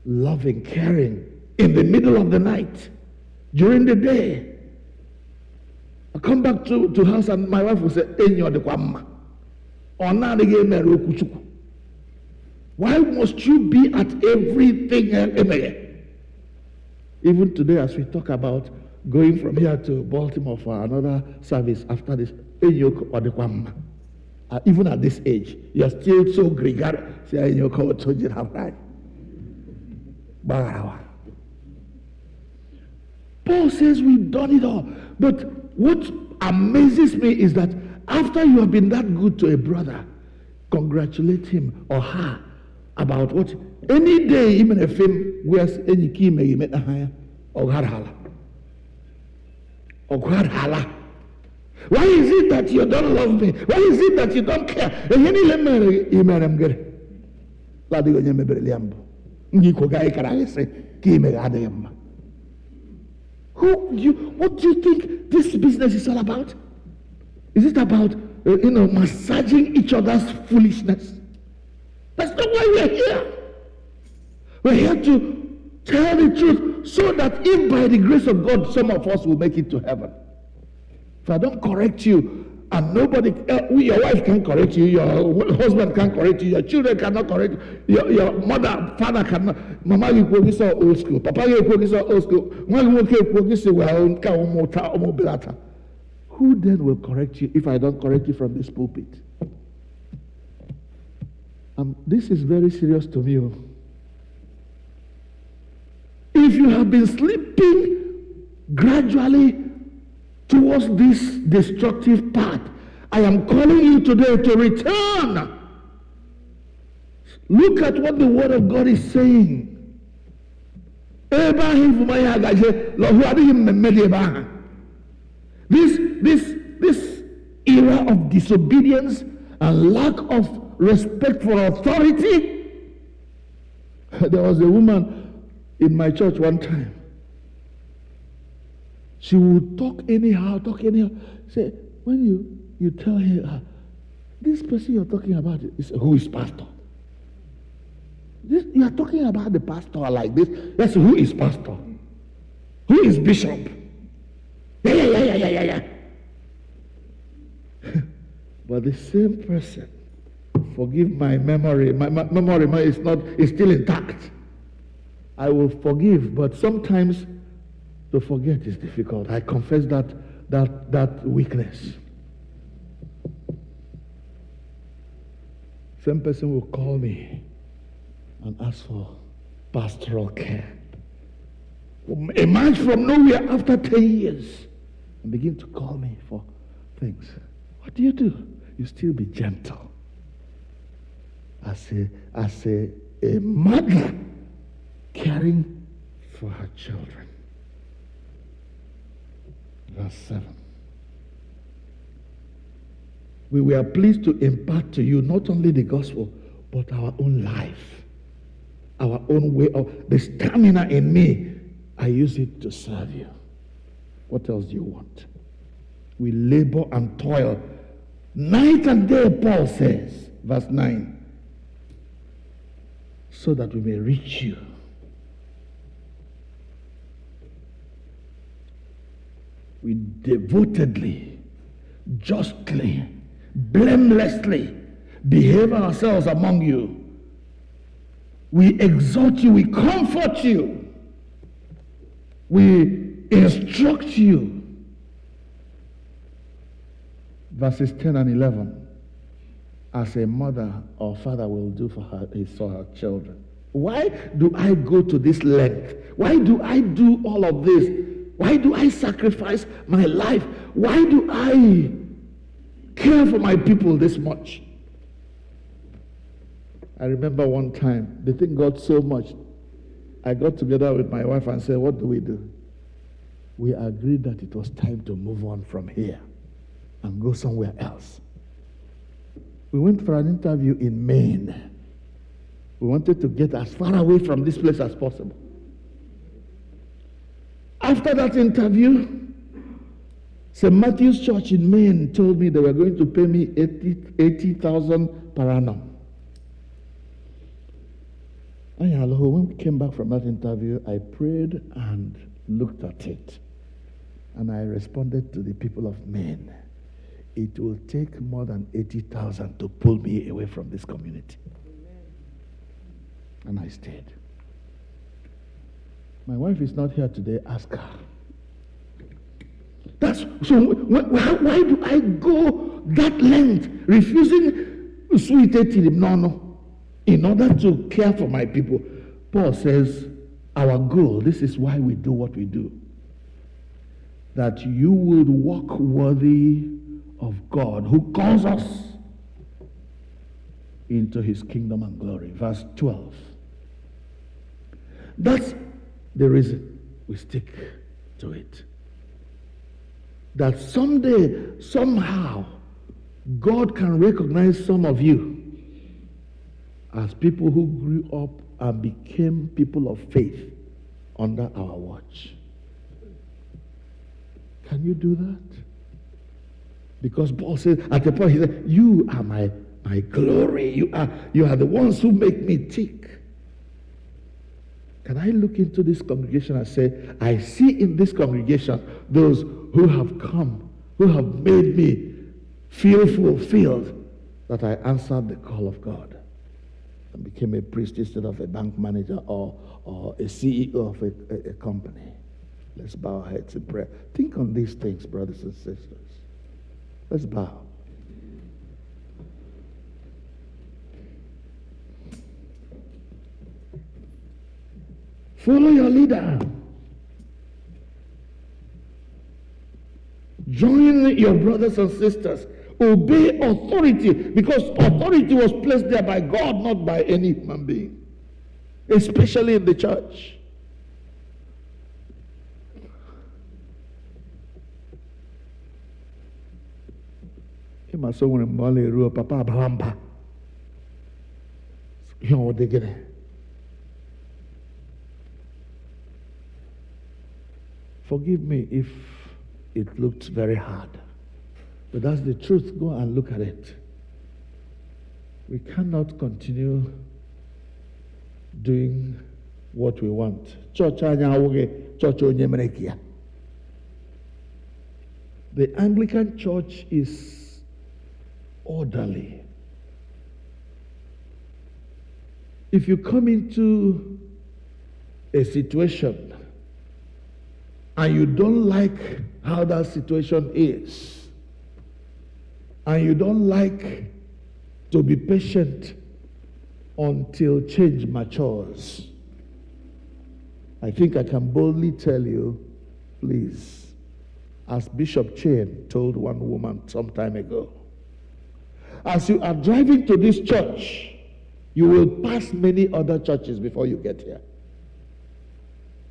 Loving, caring, in the middle of the night, during the day. I come back to house and my wife will say, Enyo de kwamma. Why must you be at everything? Even today, as we talk about going from here to Baltimore for another service after this, even at this age, you are still so gregarious. Paul says we've done it all. But what amazes me is that after you have been that good to a brother, congratulate him or her about what? Any day, even a film where any key may make a higher or hala. Why is it that you don't love me? Why is it that you don't care? What do you think this business is all about? Is it about massaging each other's foolishness? That's not why we're here. We're here to tell the truth so that if by the grace of God some of us will make it to heaven. If I don't correct you, and nobody, your wife can't correct you, your husband can't correct you, your children cannot correct you, your mother, father cannot. Mama, you go this old school. Papa, you go this old school. Who then will correct you if I don't correct you from this pulpit? This is very serious to me. If you have been slipping gradually towards this destructive path, I am calling you today to return. Look at what the word of God is saying. This era of disobedience and lack of respect for authority. There was a woman in my church one time. She would talk anyhow. Say, when you tell her, this person you're talking about, who is pastor? You are talking about the pastor like this. That's who is pastor? Who is bishop? Yeah. But the same person, forgive my memory. My memory is still intact. I will forgive, but sometimes to forget is difficult. I confess that weakness. Same person will call me and ask for pastoral care. Emerge from nowhere after 10 years and begin to call me for things. What do? You still be gentle. As a mother caring for her children. Verse 7. We were pleased to impart to you not only the gospel, but our own life, our own way of the stamina in me. I use it to serve you. What else do you want? We labor and toil night and day, Paul says, verse 9, so that we may reach you. We devotedly, justly, blamelessly behave ourselves among you. We exhort you, we comfort you, we instruct you. Verses 10 and 11, as a mother or father will do for her children. Why do I go to this length? Why do I do all of this? Why do I sacrifice my life? Why do I care for my people this much? I remember one time, the thing got so much, I got together with my wife and said, what do? We agreed that it was time to move on from here and go somewhere else. We went for an interview in Maine. We wanted to get as far away from this place as possible. After that interview, St. Matthew's Church in Maine told me they were going to pay me 80,000 per annum. When we came back from that interview, I prayed and looked at it. And I responded to the people of Maine. It will take more than 80,000 to pull me away from this community. Amen. And I stayed. My wife is not here today. Ask her. Why do I go that length, refusing sweet in order to care for my people? Paul says, our goal, this is why we do what we do, that you would walk worthy of God who calls us into his kingdom and glory. Verse 12. That's the reason we stick to it. That someday, somehow, God can recognize some of you as people who grew up and became people of faith under our watch. Can you do that? Because Paul said, at the point, he said, you are my glory. You are the ones who make me tick. Can I look into this congregation and say, I see in this congregation those who have come, who have made me feel fulfilled that I answered the call of God and became a priest instead of a bank manager or a CEO of a company. Let's bow our heads in prayer. Think on these things, brothers and sisters. Let's bow. Follow your leader. Join your brothers and sisters. Obey authority, because authority was placed there by God, not by any human being, especially in the church. Forgive me if it looked very hard, but that's the truth. Go and look at it. We cannot continue doing what we want. The Anglican Church is orderly. If you come into a situation and you don't like how that situation is, and you don't like to be patient until change matures, I think I can boldly tell you, please, as Bishop Chain told one woman some time ago, as you are driving to this church, you will pass many other churches before you get here.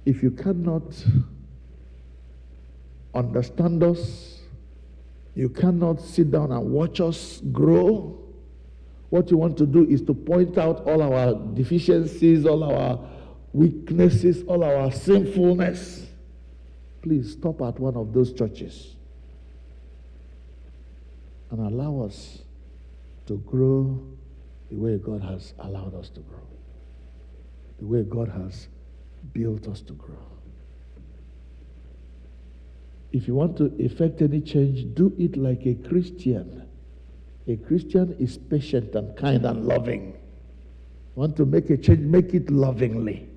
If you cannot understand us, you cannot sit down and watch us grow, what you want to do is to point out all our deficiencies, all our weaknesses, all our sinfulness. Please stop at one of those churches and allow us to grow the way God has allowed us to grow, the way God has built us to grow. If you want to effect any change, do it like a Christian. A Christian is patient and kind and loving. Want to make a change, make it lovingly.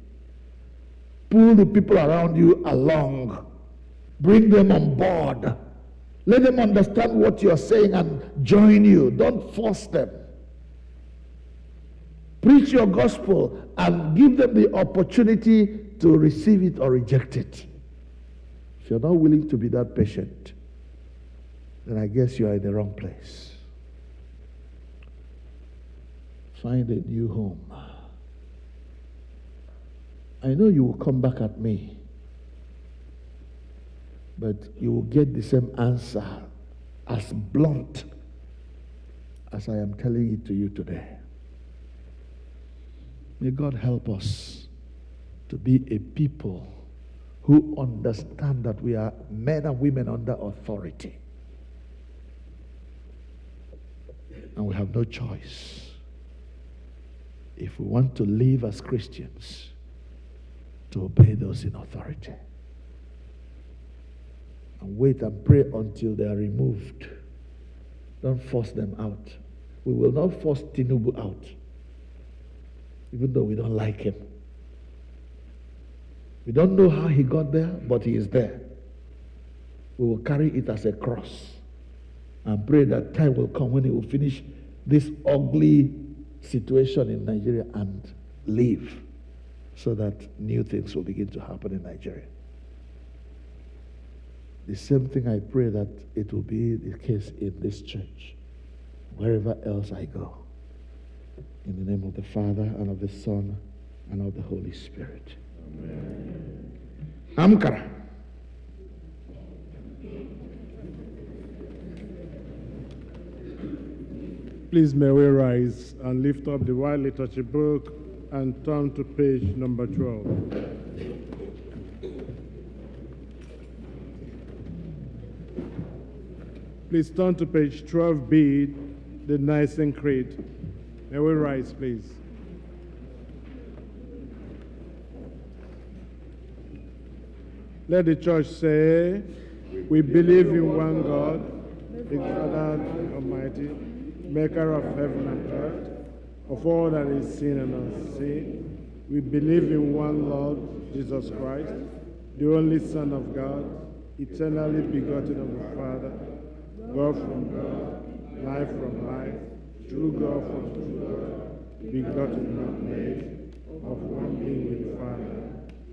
Pull the people around you along. Bring them on board. Let them understand what you're saying and join you. Don't force them. preach your gospel, and give them the opportunity to receive it or reject it. If you're not willing to be that patient, then I guess you are in the wrong place. Find a new home. I know you will come back at me, but you will get the same answer, as blunt as I am telling it to you today. May God help us to be a people who understand that we are men and women under authority. And we have no choice. If we want to live as Christians, to obey those in authority. And wait and pray until they are removed. Don't force them out. We will not force Tinubu out, even though we don't like him. We don't know how he got there, but he is there. We will carry it as a cross and pray that time will come when he will finish this ugly situation in Nigeria and leave, so that new things will begin to happen in Nigeria. The same thing I pray that it will be the case in this church, wherever else I go. In the name of the Father, and of the Son, and of the Holy Spirit. Amen. Amkara. Please may we rise and lift up the white liturgy book and turn to page number 12. Please turn to page 12b, the Nicene Creed. May we rise, please. Let the church say, we believe in one God, the Father Almighty, maker of heaven and earth, of all that is seen and unseen. We believe in one Lord, Jesus Christ, the only Son of God, eternally begotten of the Father, God from God, life from life, true God from true God, begotten not made, of one being with the Father.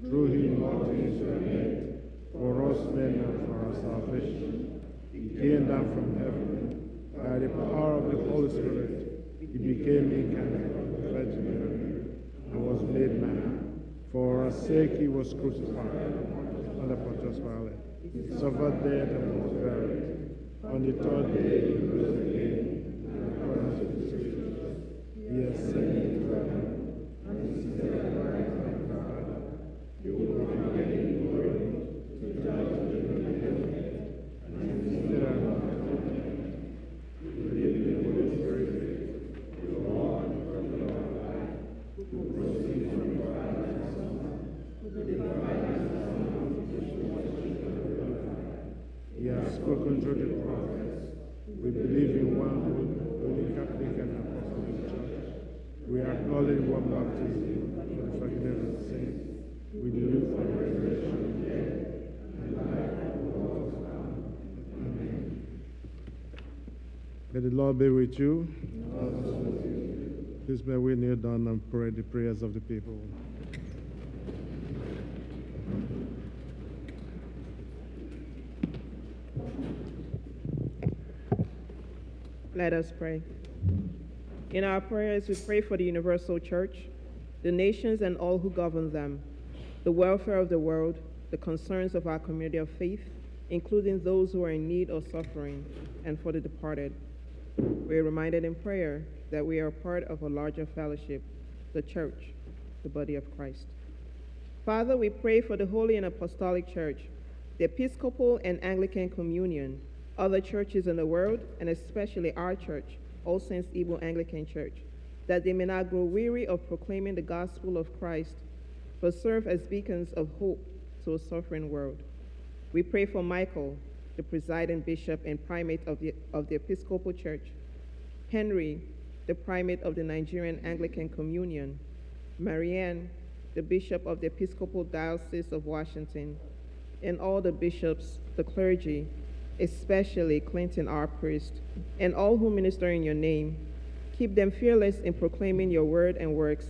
Through him all things were made, for us men and for our salvation. He came down from heaven, by the power of the Holy Spirit. He became incarnate of the Virgin Mary, and was made man. For our sake he was crucified under Pontius Pilate. He suffered death and was buried. On the third day he rose again, in accordance with the Scriptures. He ascended into heaven, and is seated at the right hand of the Father. He will come again in glory to judge the living and the dead, and he is seated at the right hand of the Father. We believe in the Holy Spirit, the Lord and Prophet of life, who proceeds from the Father and the Son, who divided the Son of the He has spoken through the prophets. We believe in one holy Catholic and Apostolic Church. We acknowledge one baptism for the forgiveness of sins. We believe for the resurrection of the dead and life of the world to come. Amen. May the Lord be with you. Please may we kneel down and pray the prayers of the people. Let us pray. In our prayers, we pray for the universal church, the nations and all who govern them, the welfare of the world, the concerns of our community of faith, including those who are in need or suffering, and for the departed. We are reminded in prayer that we are part of a larger fellowship, the church, the body of Christ. Father, we pray for the Holy and Apostolic Church, the Episcopal and Anglican Communion, other churches in the world, and especially our church, All Saints Igbo Anglican Church, that they may not grow weary of proclaiming the gospel of Christ, but serve as beacons of hope to a suffering world. We pray for Michael, the presiding bishop and primate of the Episcopal Church, Henry, the primate of the Nigerian Anglican Communion, Marianne, the bishop of the Episcopal Diocese of Washington, and all the bishops, the clergy, especially Clinton, our priest, and all who minister in your name. Keep them fearless in proclaiming your word and works,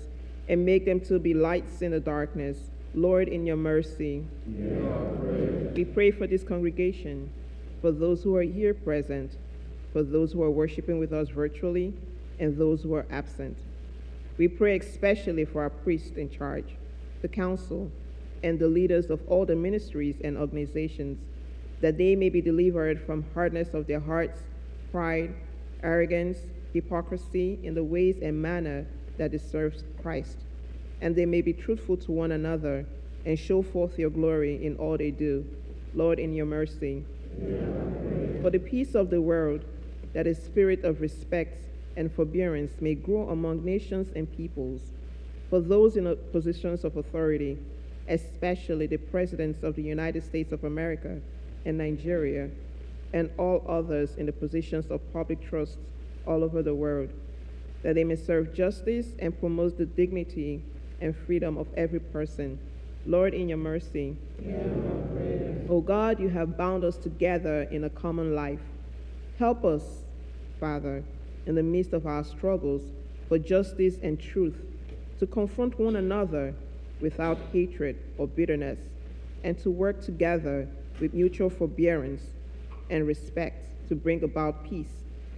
and make them to be lights in the darkness. Lord, in your mercy. We pray for this congregation, for those who are here present, for those who are worshiping with us virtually, and those who are absent. We pray especially for our priest in charge, the council, and the leaders of all the ministries and organizations, that they may be delivered from hardness of their hearts, pride, arrogance, hypocrisy in the ways and manner that deserves Christ, and they may be truthful to one another and show forth your glory in all they do. Lord, in your mercy. For the peace of the world, that a spirit of respect and forbearance may grow among nations and peoples, for those in positions of authority, especially the presidents of the United States of America and Nigeria, and all others in the positions of public trust all over the world, that they may serve justice and promote the dignity and freedom of every person. Lord, in your mercy. O God, you have bound us together in a common life. Help us, Father, in the midst of our struggles for justice and truth, to confront one another without hatred or bitterness, and to work together with mutual forbearance and respect to bring about peace,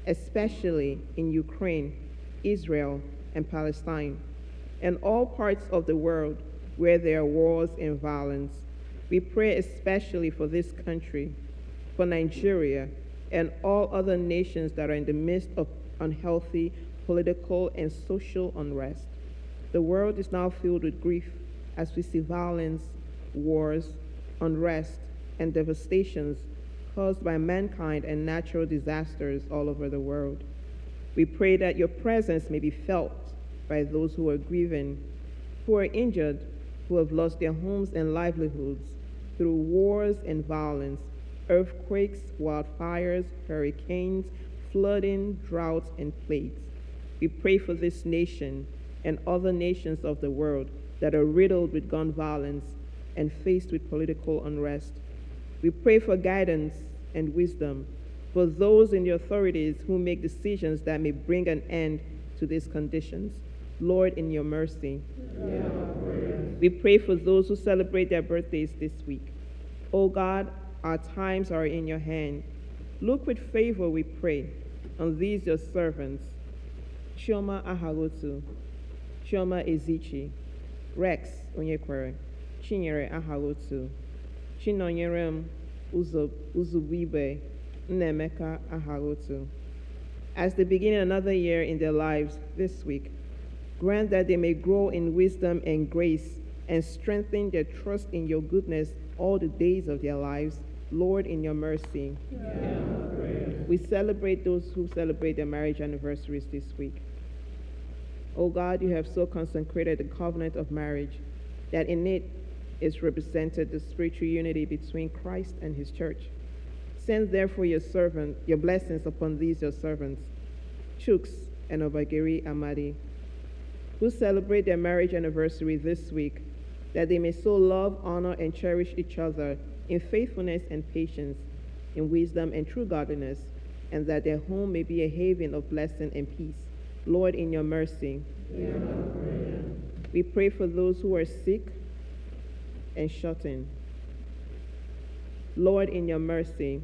especially in Ukraine, Israel, and Palestine, and all parts of the world where there are wars and violence. We pray especially for this country, for Nigeria, and all other nations that are in the midst of unhealthy political and social unrest. The world is now filled with grief as we see violence, wars, unrest, and devastations caused by mankind and natural disasters all over the world. We pray that your presence may be felt by those who are grieving, who are injured, who have lost their homes and livelihoods through wars and violence, earthquakes, wildfires, hurricanes, flooding, droughts, and plagues. We pray for this nation and other nations of the world that are riddled with gun violence and faced with political unrest. We pray for guidance and wisdom for those in the authorities who make decisions that may bring an end to these conditions. Lord, in your mercy. We pray for those who celebrate their birthdays this week. O God, our times are in your hand. Look with favor, we pray, on these your servants, Chioma Ahagotu, Chioma Ezichi, Rex Onyekwere, Chinyere Ahagotu, Chinonyerem Uzubibe, Nnemeka Ahagotu. As they begin another year in their lives this week, grant that they may grow in wisdom and grace and strengthen their trust in your goodness all the days of their lives. Lord, in your mercy. We celebrate those who celebrate their marriage anniversaries this week. O God, you have so consecrated the covenant of marriage that in it is represented the spiritual unity between Christ and his church. Send therefore your blessings upon these your servants, Chuks and Obagiri Amadi, who celebrate their marriage anniversary this week, that they may so love, honor, and cherish each other in faithfulness and patience, in wisdom and true godliness, and that their home may be a haven of blessing and peace. Lord, in your mercy. We pray for those who are sick and shut in. Lord, in your mercy.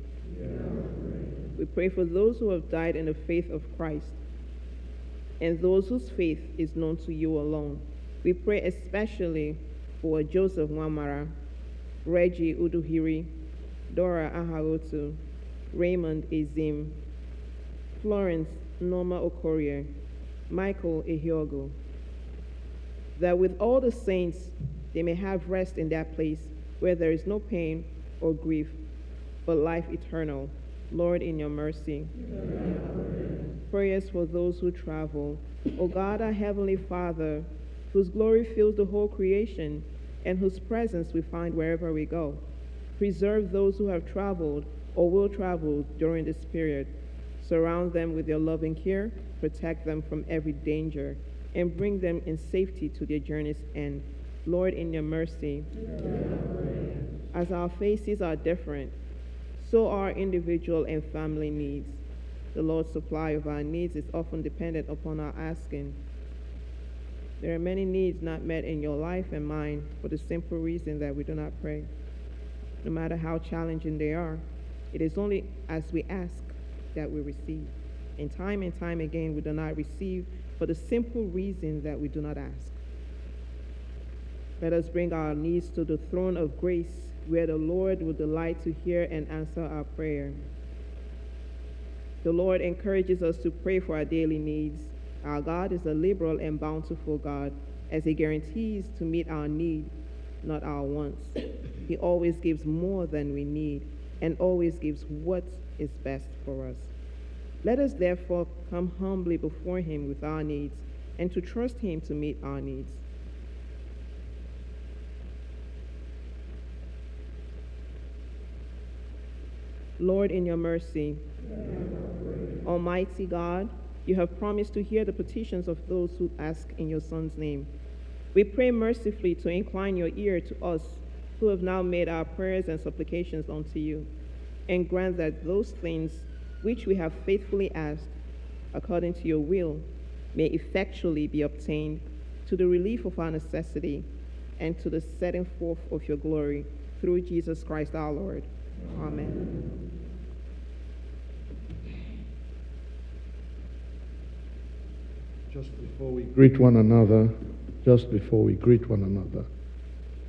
We pray for those who have died in the faith of Christ, and those whose faith is known to you alone. We pray especially for Joseph Mwamara, Reggie Uduhiri, Dora Ahagotu, Raymond Ezim, Florence Norma Okorie, Michael Ehiogo, that with all the saints they may have rest in that place where there is no pain or grief, but life eternal. Lord, in your mercy. Prayers for those who travel. O God, our Heavenly Father, whose glory fills the whole creation and whose presence we find wherever we go, preserve those who have traveled or will travel during this period. Surround them with your loving care, protect them from every danger, and bring them in safety to their journey's end. Lord, in your mercy. As our faces are different, so are individual and family needs. The Lord's supply of our needs is often dependent upon our asking. There are many needs not met in your life and mine for the simple reason that we do not pray. No matter how challenging they are, it is only as we ask that we receive. And time again, we do not receive for the simple reason that we do not ask. Let us bring our needs to the throne of grace, where the Lord will delight to hear and answer our prayer. The Lord encourages us to pray for our daily needs. Our God is a liberal and bountiful God, as He guarantees to meet our need, not our wants. He always gives more than we need, and always gives what is best for us. Let us therefore come humbly before Him with our needs, and to trust Him to meet our needs. Lord, in your mercy, Almighty God, you have promised to hear the petitions of those who ask in your Son's name. We pray mercifully to incline your ear to us who have now made our prayers and supplications unto you, and grant that those things which we have faithfully asked, according to your will, may effectually be obtained to the relief of our necessity and to the setting forth of your glory, through Jesus Christ our Lord. Amen. Just before we greet one another,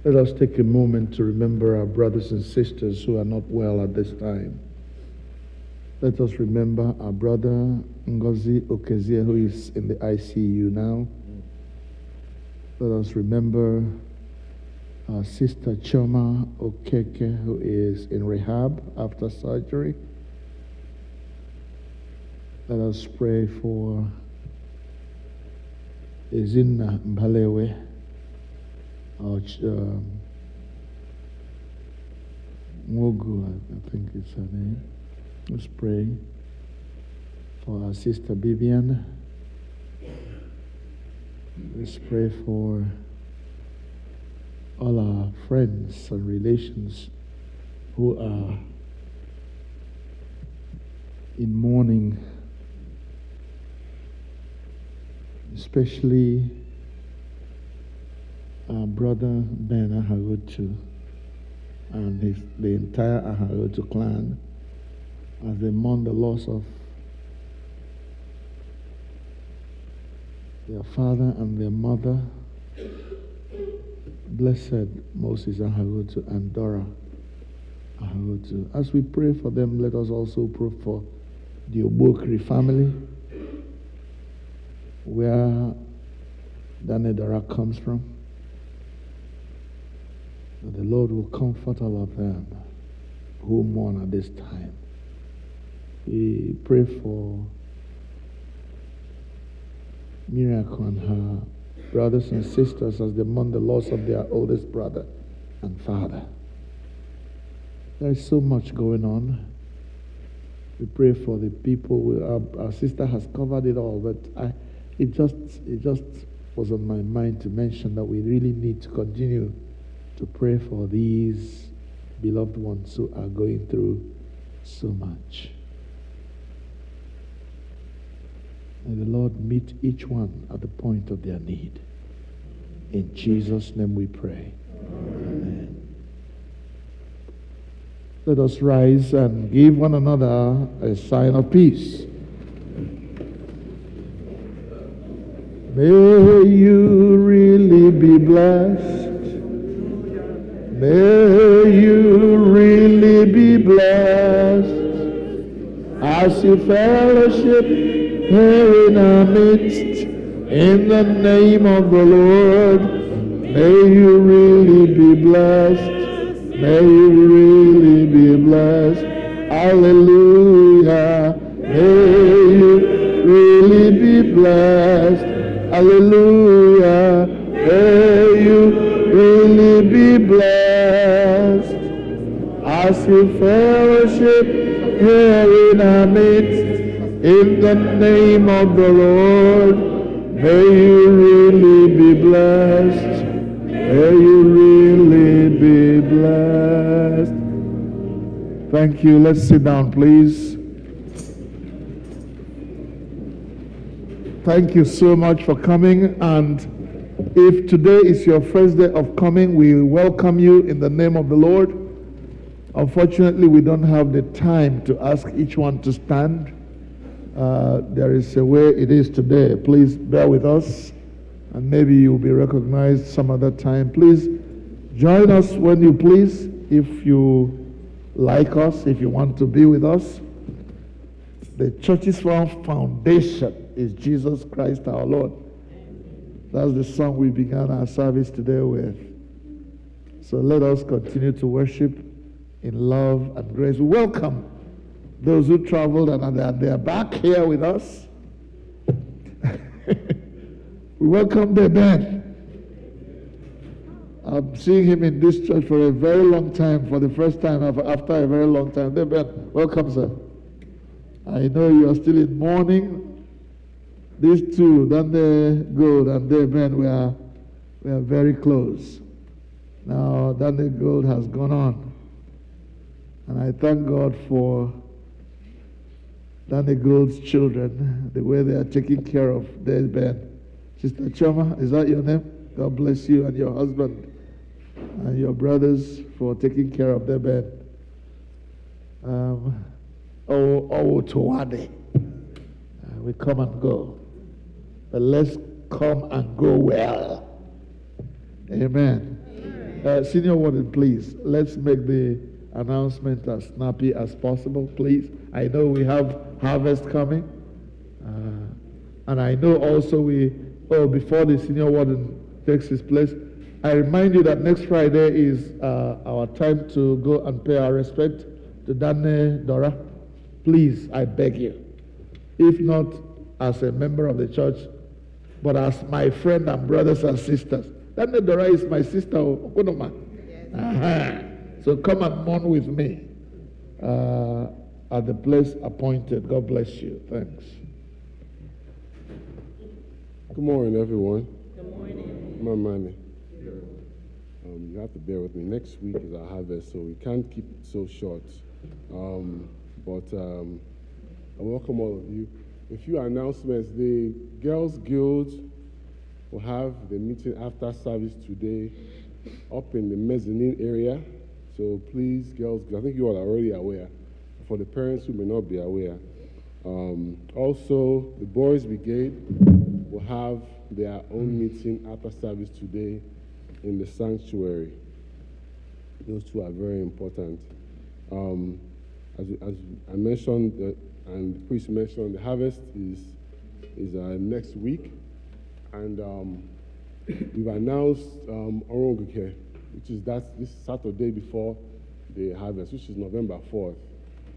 let us take a moment to remember our brothers and sisters who are not well at this time. Let us remember our brother Ngozi Okezie, who is in the ICU now. Let us remember our sister Choma Okeke, who is in rehab after surgery. Let us pray for Ezinna Mbalewe, our Mogu, I think it's her name. Let's pray for our sister Vivian. Let's pray for all our friends and relations who are in mourning, especially our brother Ben Ahagotu and the entire Ahagotu clan as they mourn the loss of their father and their mother, Blessed Moses Ahagotu and Dora Ahagotu. As we pray for them, let us also pray for the Obokri family, where Danedara comes from. That the Lord will comfort all of them who mourn at this time. We pray for Miracle and her brothers and sisters as they mourn the loss of their oldest brother and father. There is so much going on. We pray for the people. Our sister has covered it all, but it just was on my mind to mention that we really need to continue to pray for these beloved ones who are going through so much. May the Lord meet each one at the point of their need. In Jesus' name we pray. Amen. Let us rise and give one another a sign of peace. May you really be blessed. May you really be blessed as you fellowship here in our midst. In the name of the Lord, may you really be blessed. May you really be blessed. Hallelujah. May you really be blessed. Hallelujah. May you really be blessed as you fellowship here in our midst. In the name of the Lord, may you really be blessed. May you really be blessed. Thank you. Let's sit down, please. Thank you so much for coming. And if today is your first day of coming, we welcome you in the name of the Lord. Unfortunately, we don't have the time to ask each one to stand. There is a way it is today. Please bear with us, and maybe you'll be recognized some other time. Please join us when you please, if you like us, if you want to be with us. The church's foundation is Jesus Christ our Lord. That's the song we began our service today with. So let us continue to worship in love and grace. We welcome those who traveled and they are back here with us. We welcome the Ben. I'm seeing him in this church for a very long time, for the first time after a very long time. The Ben, welcome, sir. I know you are still in mourning. These two, then they Gold and they Ben, we are very close. Now, Danny Gold has gone on. And I thank God for Danny Gold's children, the way they are taking care of their Ben. Sister Choma, is that your name? God bless you and your husband and your brothers for taking care of their Ben. Towade. We come and go. But let's come and go well. Amen. Senior Warden, please, let's make the announcement as snappy as possible, please. I know we have harvest coming. And I know also before the Senior Warden takes his place, I remind you that next Friday is our time to go and pay our respect to Dane Dora. Please, I beg you, if not as a member of the church, but as my friend and brothers and sisters. Dane Dora is my sister, Okonoma. Yes. So come and mourn with me at the place appointed. God bless you. Thanks. Good morning, everyone. Good morning. My money. You have to bear with me. Next week is our harvest, so we can't keep it so short. I welcome all of you. A few announcements. The Girls Guild will have the meeting after service today up in the mezzanine area. So please, girls, I think you all are already aware. For the parents who may not be aware. Also, the Boys Brigade will have their own meeting after service today in the sanctuary. Those two are very important. As I mentioned, and the priest mentioned, the harvest is next week, and we've announced Oronguke, which is this Saturday before the harvest, which is November 4th.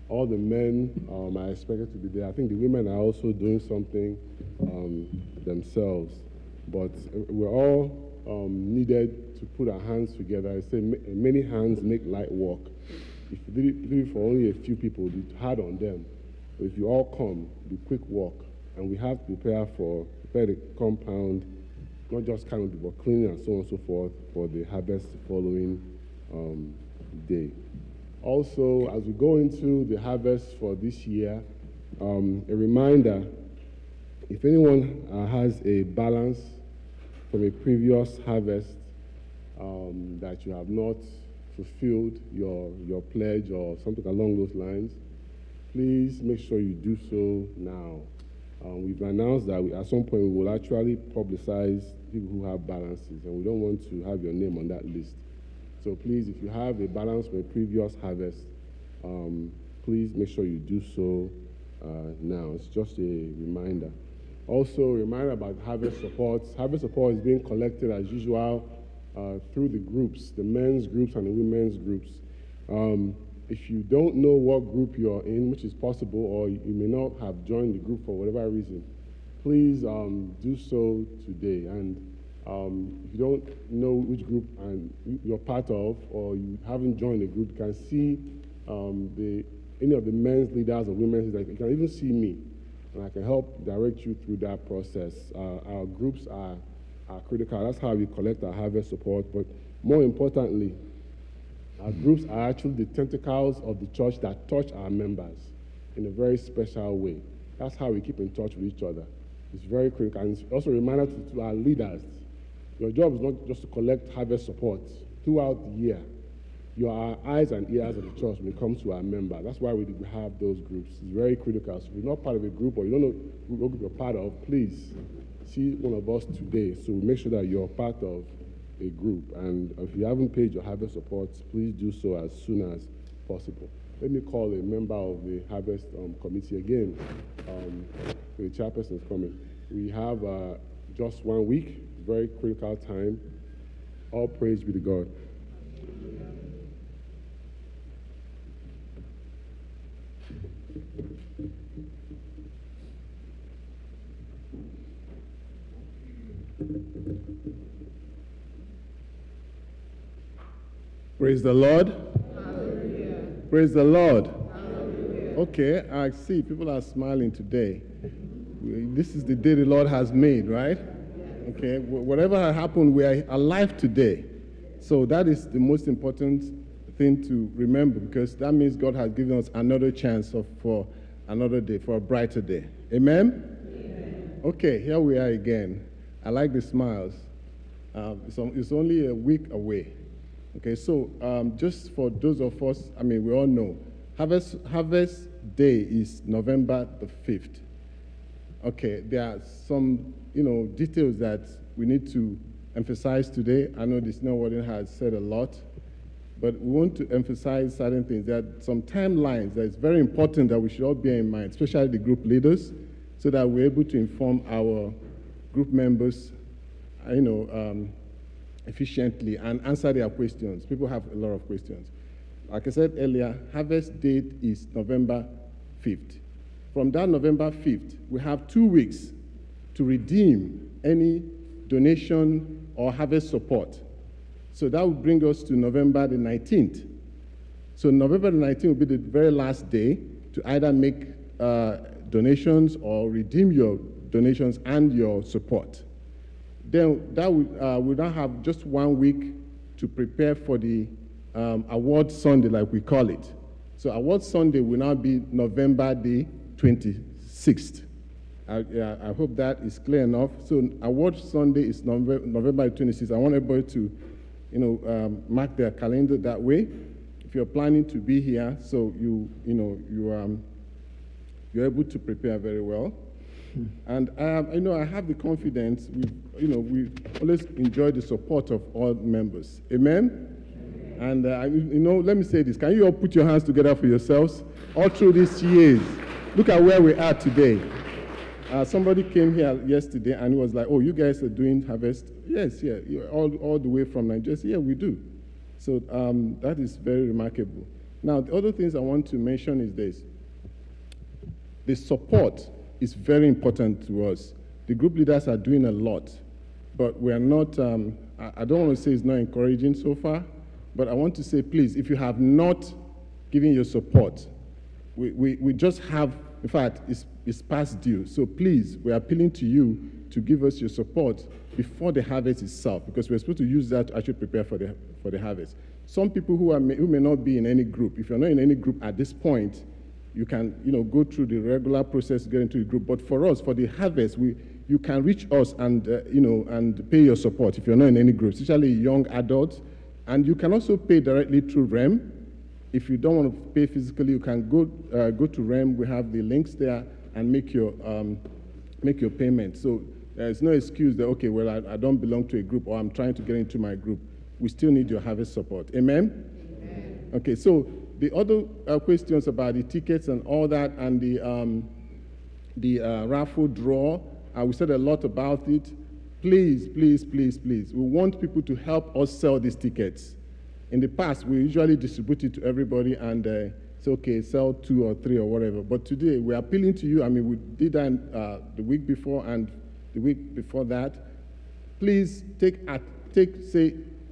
All the men are expected to be there. I think the women are also doing something themselves, but we're all needed to put our hands together. I say many hands make light work. If you do it for only a few people, it's hard on them. But if you all come, do quick work, and we have to prepare the compound, not just canopy, but cleaning and so on and so forth for the harvest following day. Also, as we go into the harvest for this year, a reminder, if anyone has a balance from a previous harvest that you have not fulfilled your pledge or something along those lines, please make sure you do so now. We've announced that at some point we will actually publicize people who have balances, and we don't want to have your name on that list. So please, if you have a balance from a previous harvest, please make sure you do so now. It's just a reminder. Also, a reminder about harvest support. Harvest support is being collected as usual through the groups, the men's groups and the women's groups. If you don't know what group you're in, which is possible, or you may not have joined the group for whatever reason, please do so today. And if you don't know which group you're part of, or you haven't joined the group, you can see any of the men's leaders or women's leaders. You can even see me, and I can help direct you through that process. Our groups are critical. That's how we collect our harvest support. But more importantly, our groups are actually the tentacles of the church that touch our members in a very special way. That's how we keep in touch with each other. It's very critical. And it's also a reminder to our leaders. Your job is not just to collect harvest support. Throughout the year, you are our eyes and ears of the church when it comes to our member. That's why we have those groups. It's very critical. So if you're not part of a group or you don't know what group you're part of, please see one of us today. So we make sure that you're part of a group. And if you haven't paid your harvest support, please do so as soon as possible. Let me call a member of the harvest committee again. The chairperson is coming. We have just 1 week, very critical time. All praise be to God. Praise the Lord. Hallelujah. Praise the Lord. Hallelujah. Okay, I see people are smiling today. This is the day the Lord has made, right? Okay, whatever has happened, we are alive today. So that is the most important thing to remember, because that means God has given us another chance for another day, for a brighter day. Amen? Amen. Okay, here we are again. I like the smiles. It's only a week away. Okay, so just for those of us, we all know, Harvest Day is November the 5th. Okay, there are some, details that we need to emphasize today. I know this Warden has said a lot, but we want to emphasize certain things. There are some timelines that it's very important that we should all bear in mind, especially the group leaders, so that we're able to inform our group members, efficiently and answer their questions. People have a lot of questions. Like I said earlier, harvest date is November 5th. From that November 5th, we have 2 weeks to redeem any donation or harvest support. So that will bring us to November the 19th. So November the 19th will be the very last day to either make donations or redeem your donations and your support. Then we now have just 1 week to prepare for the Award Sunday, like we call it. So Award Sunday will now be November the 26th. I hope that is clear enough. So Award Sunday is November the 26th. I want everybody to, mark their calendar that way. If you're planning to be here, so you're able to prepare very well. And I have the confidence. We always enjoy the support of all members. Amen. And let me say this: can you all put your hands together for yourselves? All through these years, look at where we are today. Somebody came here yesterday and was like, "Oh, you guys are doing harvest?" Yes, yeah, all the way from Nigeria. Yeah, we do. So that is very remarkable. Now, the other things I want to mention is this: the support is very important to us. The group leaders are doing a lot, but we are not, I don't want to say it's not encouraging so far, but I want to say, please, if you have not given your support, we just have, in fact, it's past due. So please, we're appealing to you to give us your support before the harvest itself, because we're supposed to use that to actually prepare for the harvest. Some people who may not be in any group, if you're not in any group at this point, you can, go through the regular process to get into the group. But for us, for the harvest, you can reach us and, and pay your support if you're not in any group, especially young adults. And you can also pay directly through REM. If you don't want to pay physically, you can go to REM. We have the links there and make your payment. So there's no excuse that, okay, well, I don't belong to a group or I'm trying to get into my group. We still need your harvest support. Amen? Amen. Okay, so the other questions about the tickets and all that, and the raffle draw, we said a lot about it. Please, please, please, please. We want people to help us sell these tickets. In the past, we usually distribute it to everybody and say, okay, sell 2 or 3 or whatever. But today, we're appealing to you. We did that the week before and the week before that. Please take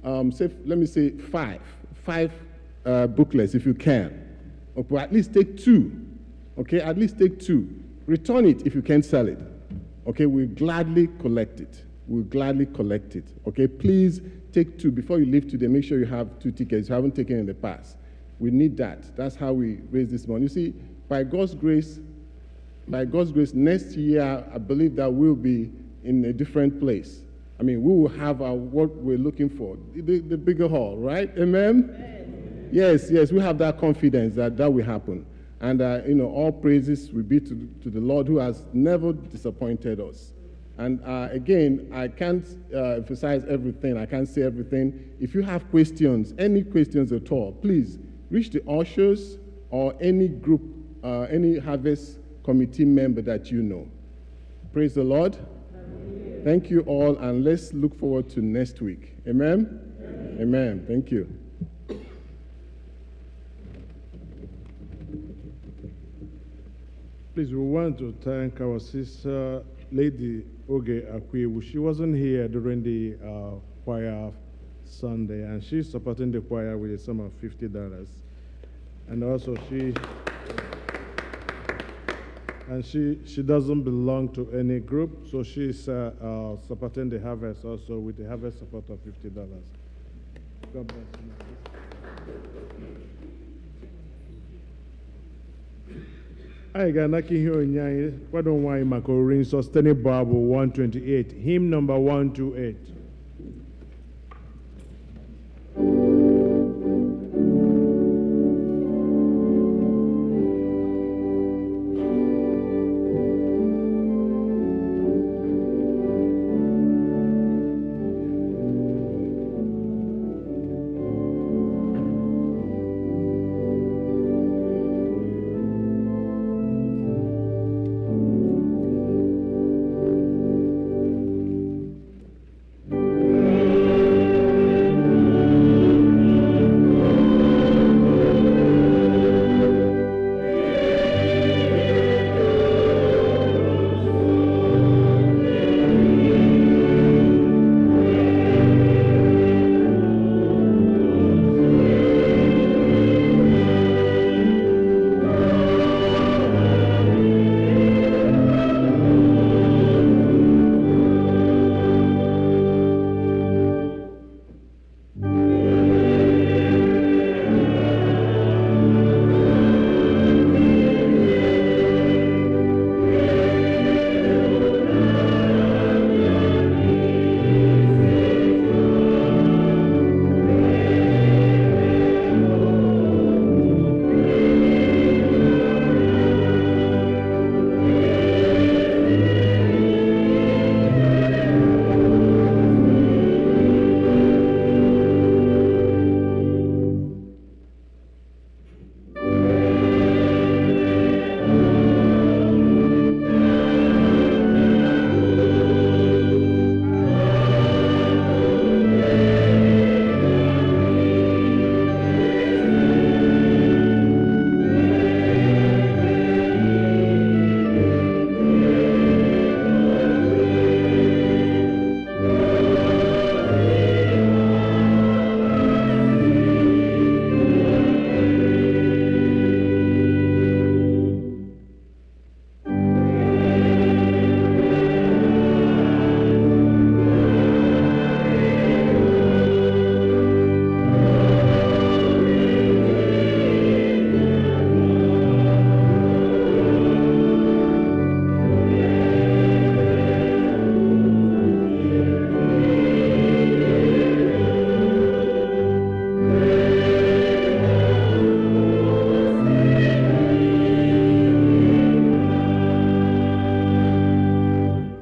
let me say 5 booklets if you can. Okay, at least take 2. Okay, at least take 2. Return it if you can't sell it. Okay, we'll gladly collect it. We'll gladly collect it. Okay, please take 2 before you leave today. Make sure you have 2 tickets you haven't taken in the past. We need that. That's how we raise this money. You see, by God's grace, by God's grace, next year, I believe that we'll be in a different place. I mean, we will have what we're looking for, the bigger hall, right? Amen? Amen. Yes, we have that confidence that will happen. And, all praises will be to the Lord who has never disappointed us. And again, I can't emphasize everything. I can't say everything. If you have questions, any questions at all, please reach the ushers or any group, any harvest committee member that you know. Praise the Lord. Amen. Thank you all, and let's look forward to next week. Amen? Amen. Amen. Thank you. Please, we want to thank our sister, Lady Oge Akwewu. She wasn't here during the choir Sunday, and she's supporting the choir with a sum of $50. And also she doesn't belong to any group, so she's supporting the harvest also with the harvest support of $50. God bless you. I got Naki Hyonyai, why don't why Makorin sustaining Bible 128, hymn number 128.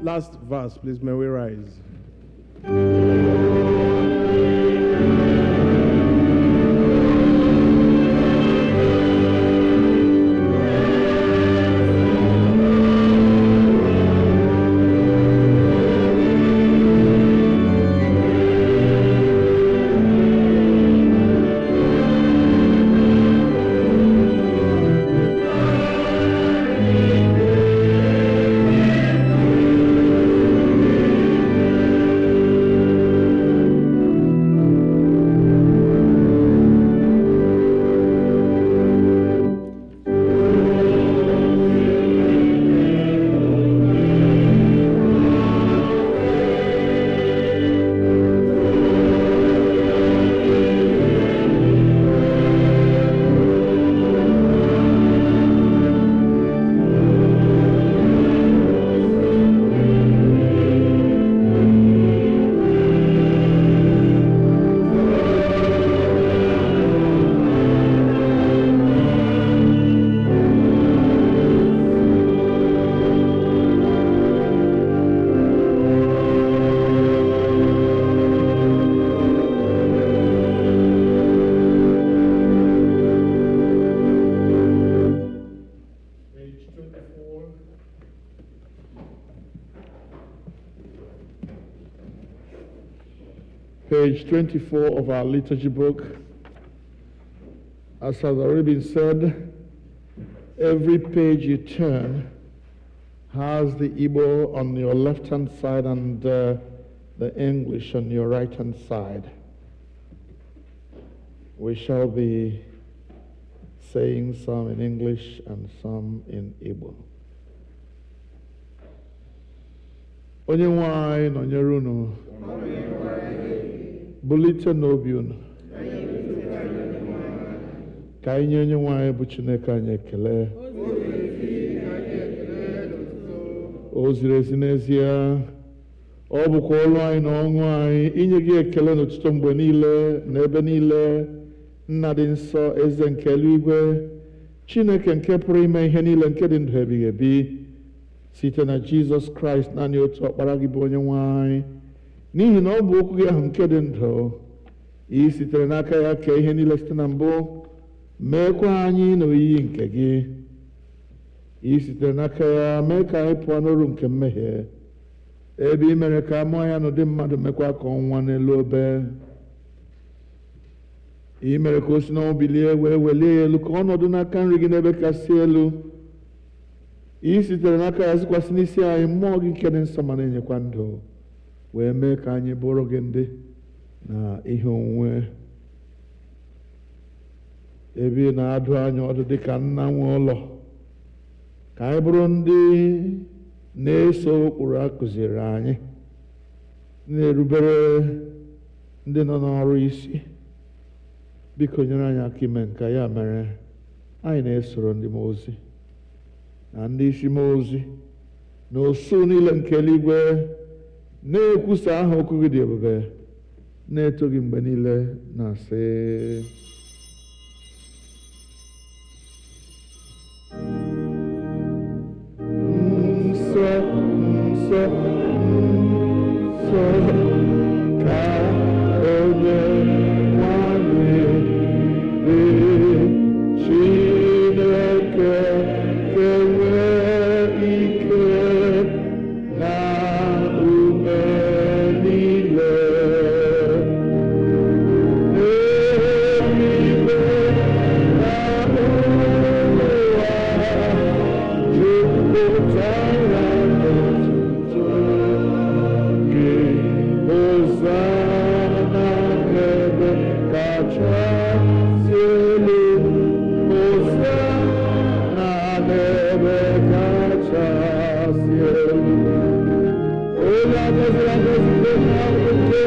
Last verse, please, may we rise. Page 24 of our liturgy book. As has already been said, every page you turn has the Igbo on your left-hand side and the English on your right-hand side. We shall be saying some in English and some in Igbo. Onye nwe anyị nọnyere unu, bulite n'obi unu. Ka anyị nye onye nwe anyị bụ Chineke anyị ekele. O ziri ezi n'ezie, ọ bụkwa olu anyị na ọṅụ anyị inye gị ekele n'otuto mgbe niile na ebe niile. Nna dị nsọ, eze nke eluigwe, Chineke nke pụrụ ime ihe niile nke dị ndụ ebighị ebi, site na Jizọs Kraịst naanị otu ọkpara gị bụ onye nwe anyị, n'ihi na ọ bụ okwu gị ahụ nke dị ndụ, i sitere n'aka ya kee ihe niile site na mbụ, meekwa anyị n'oyiyi nke gị. I sitere n'aka ya mee ka anyị pụọ n'oru nke mmehie, ebe i mere ka amụọ ya n'ụdị mmadụ, mekwa ka ọnwa n'elu obe. I mere ka o si n'ọnwụ bilie wee welie ya elu ka ọnọdụ n'aka nri gị n'ebe kasị elu. I sitere n'aka ya zikwasị n'isi anyị mmụọ gị nke dị nsọ ma na-enyekwa ndụ, wee mee ka anyị bụrụ gị ndị na ihe onwunwe. Ebe ị na-adụ anyị ọdụ dị ka nna nwe ụlọ, ka anyị bụrụ ndị na-eso ụkpụrụ a kụziri anyị, na-erubere ndị nọ n'ọrụ isi. Biko nyere anyị aka ime nke ya mere anyị na-esoro ndị mmụọ ozi na ndị isi mmụọ ozi na osu niile nke eluigwe, na-ekwusa aha okwu gị dị ebube, na-eto gị mgbe niile, na-asị nsọ nsọ nsọ ka onye nwanyị dị, Chineke enwe ike na ume niile. Eluigwe na ụwa jupụtara n'otuto gị. Hosana n'ebe kachasị elu, Hosana n'ebe kachasị elu. Onye agọziri agọzi bụ onye ahụ nke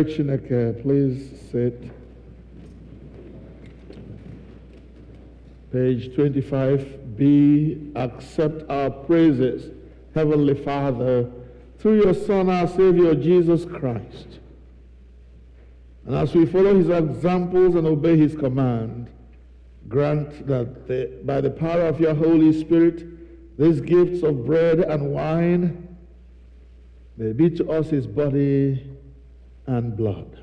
Chineke, please sit. Page 25b, accept our praises, Heavenly Father, through your Son, our Savior, Jesus Christ. And as we follow his examples and obey his command, grant that by the power of your Holy Spirit, these gifts of bread and wine may be to us his body and blood,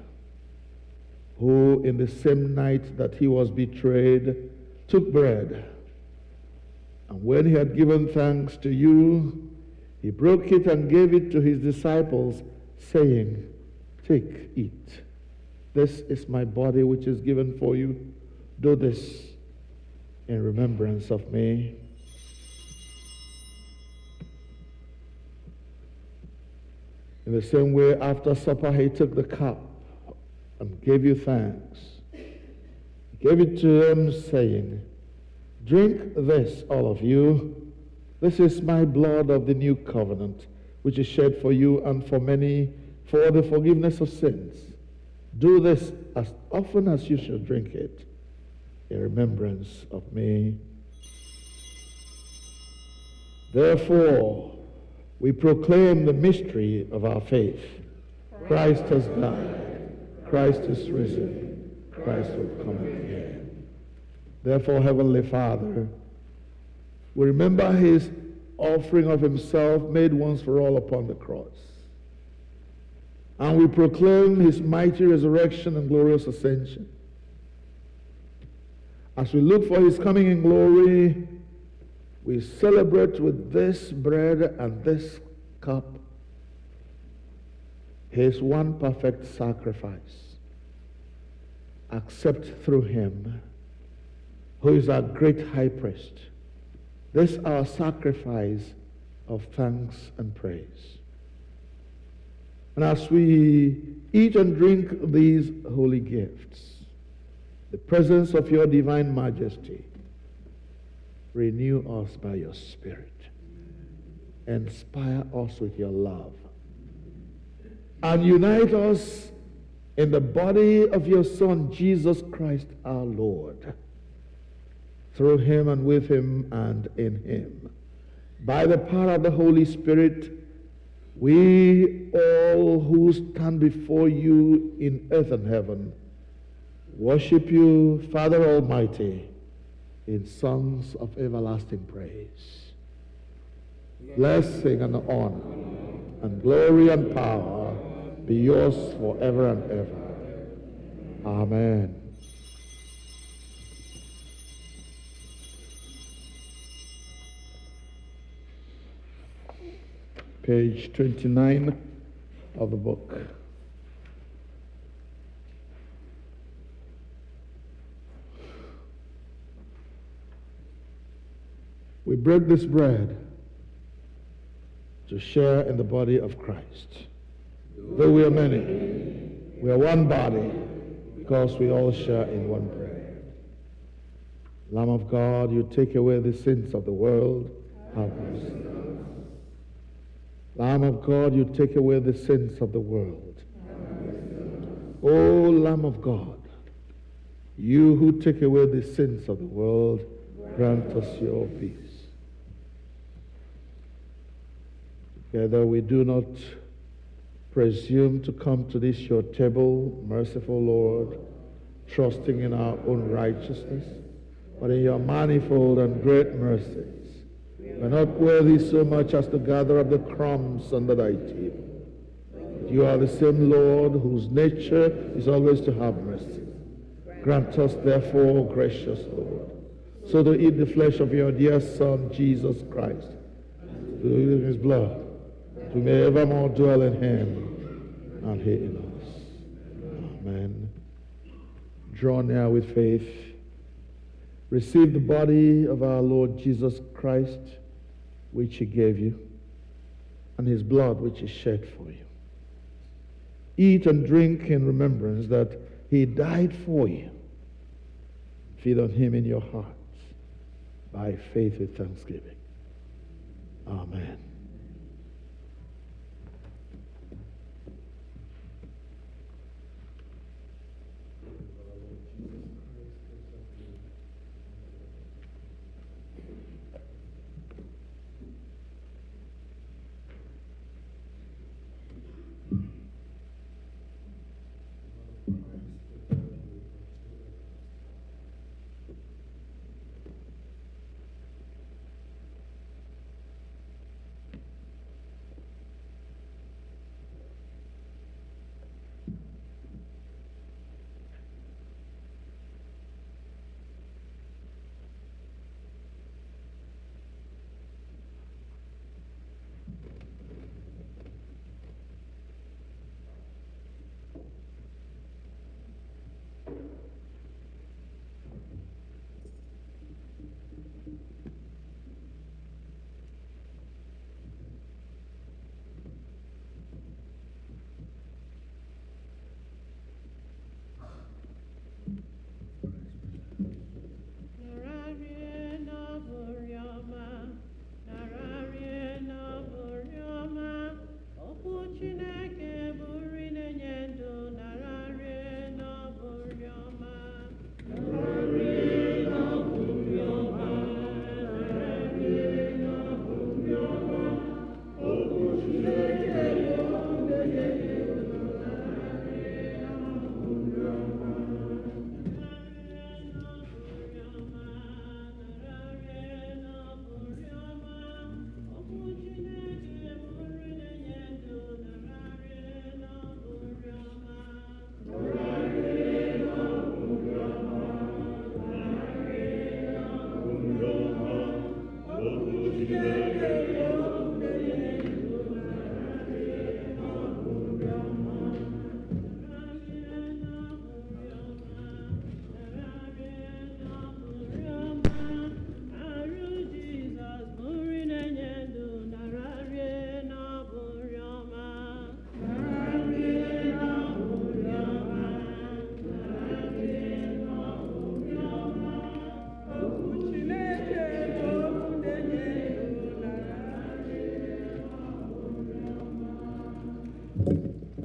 who in the same night that he was betrayed took bread, and when he had given thanks to you, he broke it and gave it to his disciples, saying, "Take, eat. This is my body which is given for you. Do this in remembrance of me." In the same way, after supper, he took the cup and gave you thanks. He gave it to them, saying, "Drink this, all of you. This is my blood of the new covenant, which is shed for you and for many for the forgiveness of sins. Do this as often as you shall drink it in remembrance of me." Therefore, we proclaim the mystery of our faith. Christ has died. Christ is risen. Christ will come again. Therefore, Heavenly Father, we remember his offering of himself made once for all upon the cross. And we proclaim his mighty resurrection and glorious ascension. As we look for his coming in glory, we celebrate with this bread and this cup his one perfect sacrifice, accept through him, who is our great high priest, this our sacrifice of thanks and praise. And as we eat and drink these holy gifts, the presence of your divine majesty, renew us by your Spirit. Inspire us with your love. And unite us in the body of your Son, Jesus Christ our Lord. Through him and with him and in him. By the power of the Holy Spirit, we all who stand before you in earth and heaven worship you, Father Almighty, in songs of everlasting praise. Blessing and honor and glory and power be yours forever and ever. Amen. Page 29 of the book. We break this bread to share in the body of Christ. Though we are many, we are one body because we all share in one bread. Lamb of God, you take away the sins of the world. Have mercy. Lamb of God, you take away the sins of the world. O Lamb of God, you who take away the sins of the world, grant us your peace. Together we do not presume to come to this your table, merciful Lord, trusting in our own righteousness, but in your manifold and great mercies. We're not worthy so much as to gather up the crumbs under thy table. But you are the same Lord whose nature is always to have mercy. Grant us, therefore, gracious Lord, so to eat the flesh of your dear Son, Jesus Christ, to eat his blood, we may evermore dwell in him and he in us. Amen. Draw near with faith. Receive the body of our Lord Jesus Christ, which he gave you, and his blood, which is shed for you. Eat and drink in remembrance that he died for you. Feed on him in your hearts by faith with thanksgiving. Amen.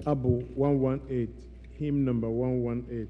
Abu 118, hymn number 118.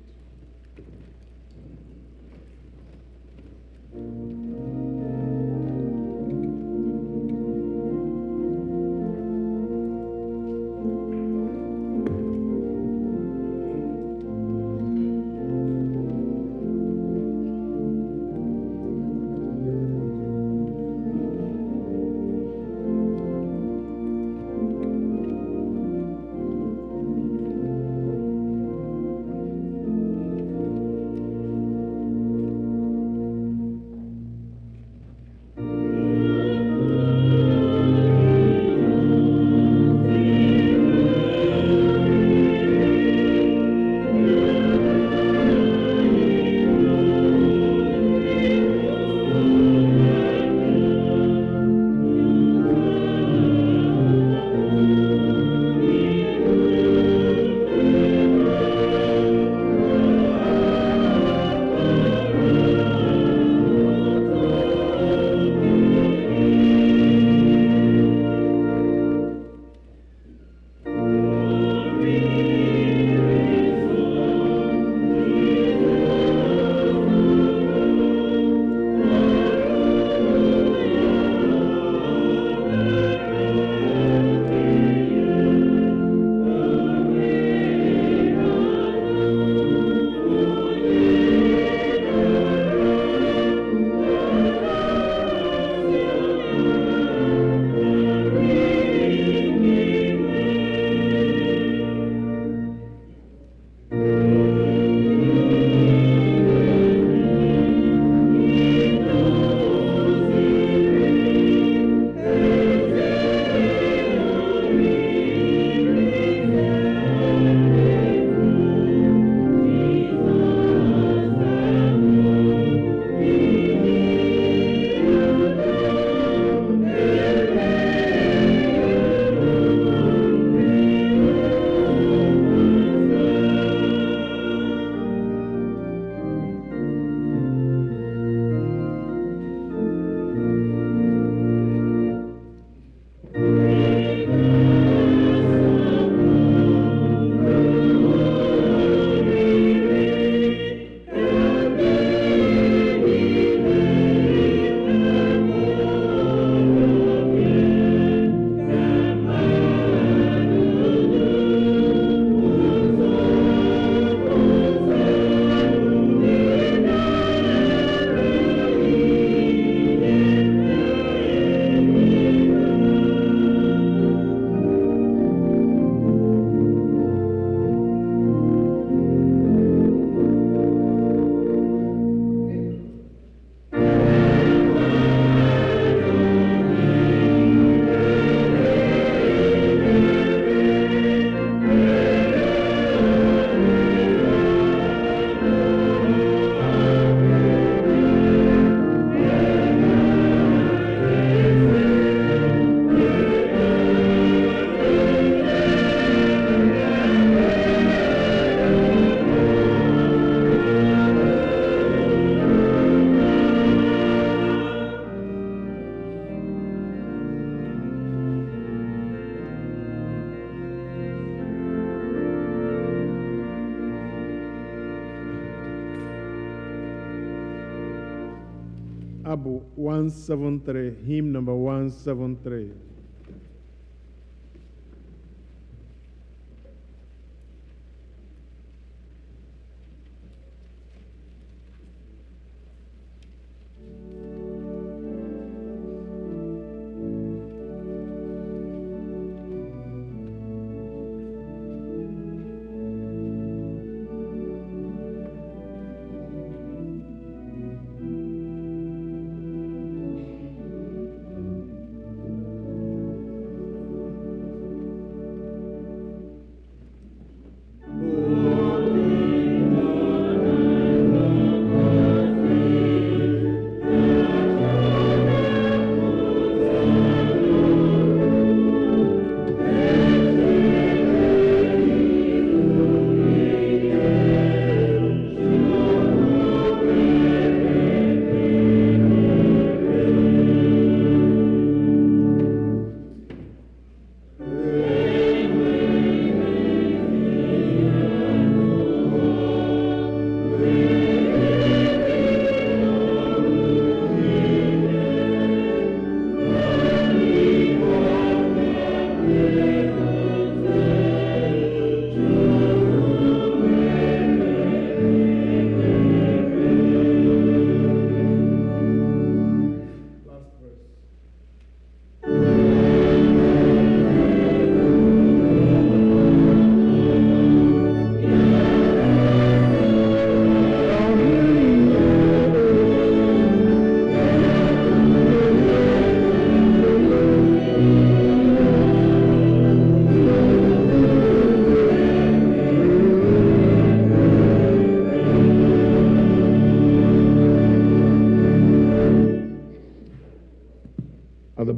Abu 173, hymn number 173.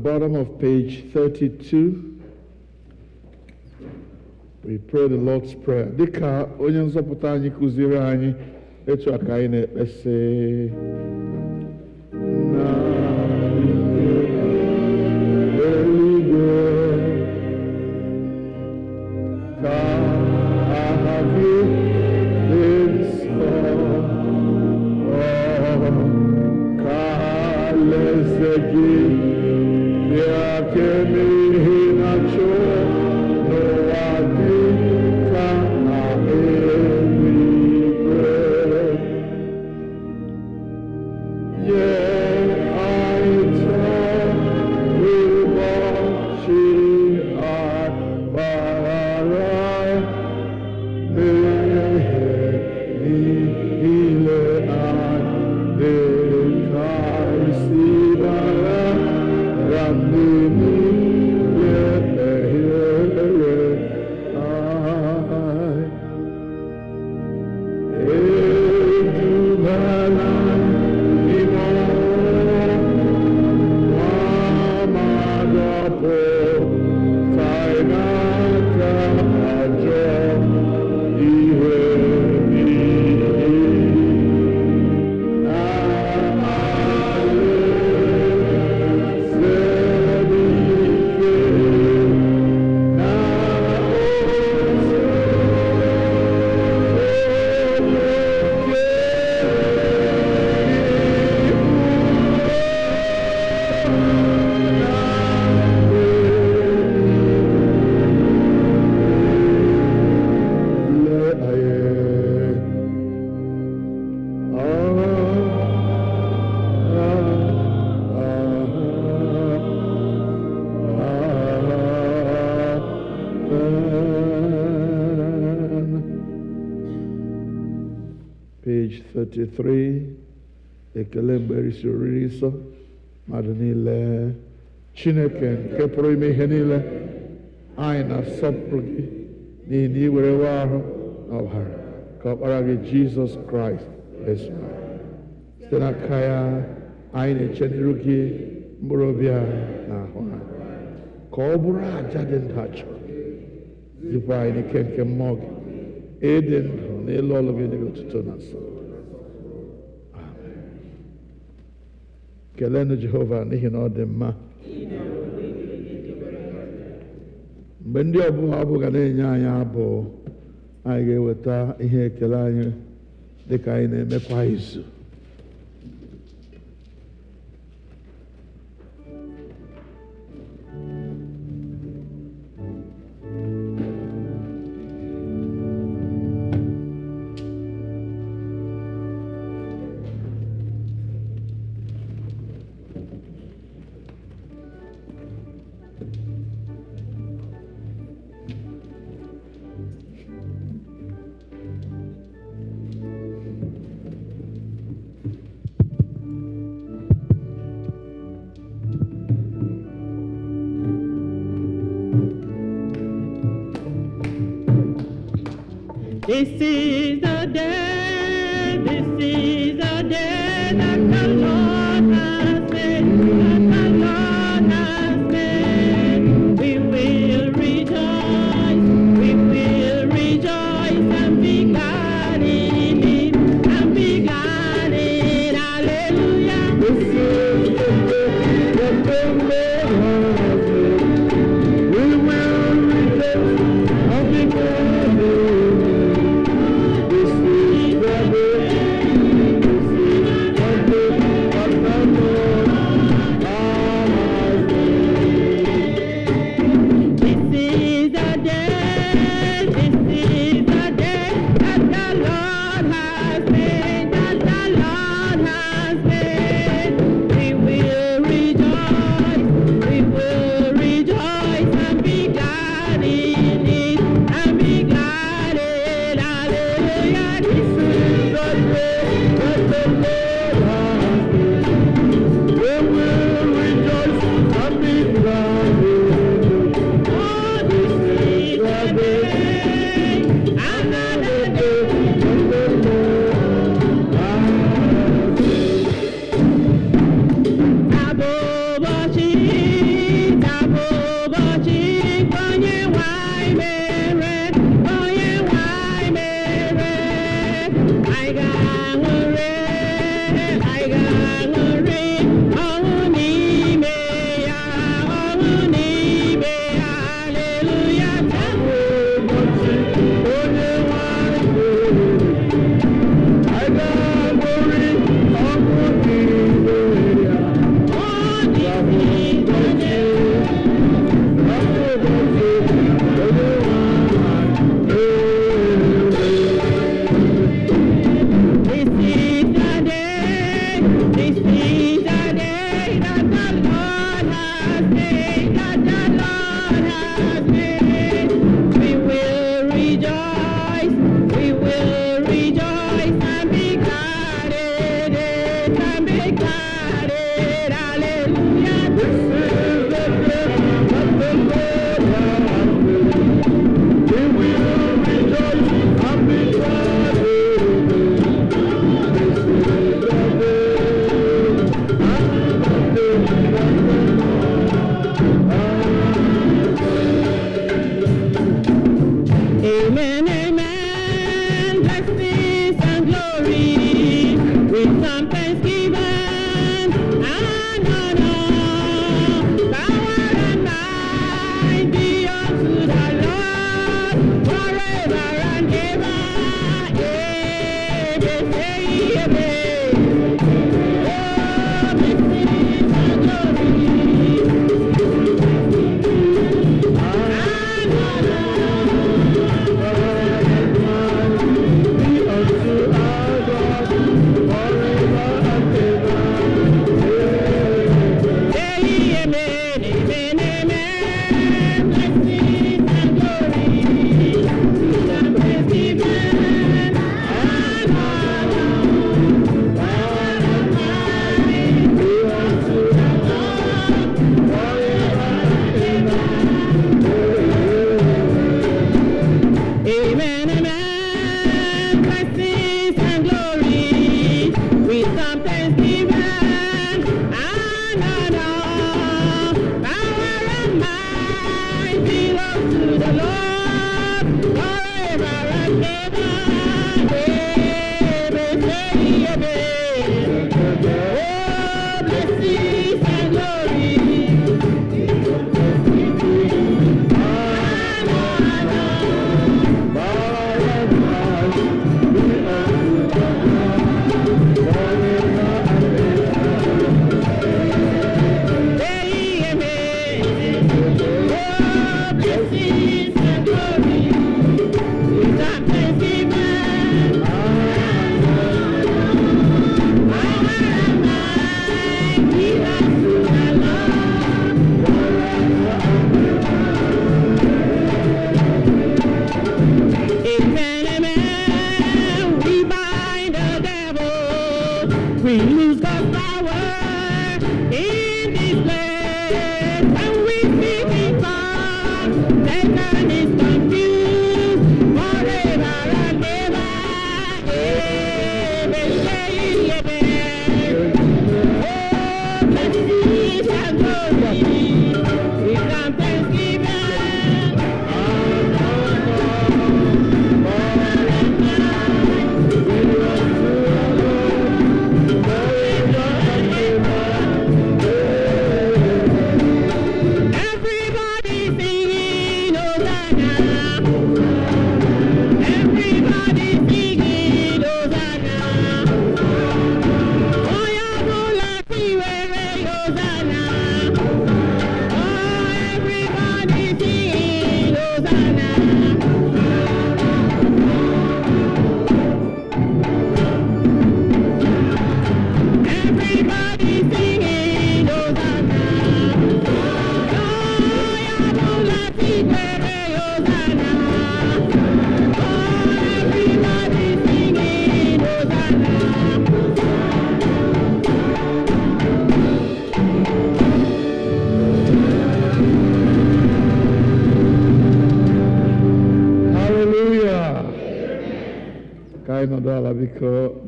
bottom of page 32. We pray the Lord's Prayer. Dịka onye nzọpụta anyị kụziri anyị etu a ka anyị na-ekpesị Page 33. Ekele mgbe isi oriri nsọ mmadụ niile Chineke nke pụrụ ime ihe niile anyị na-asọpụrụ gị n'ihi na iwere nwa ahụ na ọbara ka ọkpara gị Jizọs Kraịst esoro site n'aka ya anyị na-eche n'iru gị mkpụrụ obi a na ahụ ha ka ọ bụrụ aja dị ndụ a chọrọ zipụ anyị n'ike nke mmụọ gị ịdị ndụ n'elu ọlụ gị dị otuto na nsọ. Kelenu Jehova n'ihi na ọ dị mma. Mgbe ndị ọbụla abụ ga na-enye anyị abụ, anyị ga-eweta ihe ekele anyị dịka anyị na-emekwa izu. This is the day that the Lord has made, We will rejoice and be glad in it, hallelujah. This is the day that the Lord has made. We will rejoice and be glad in it. This is the day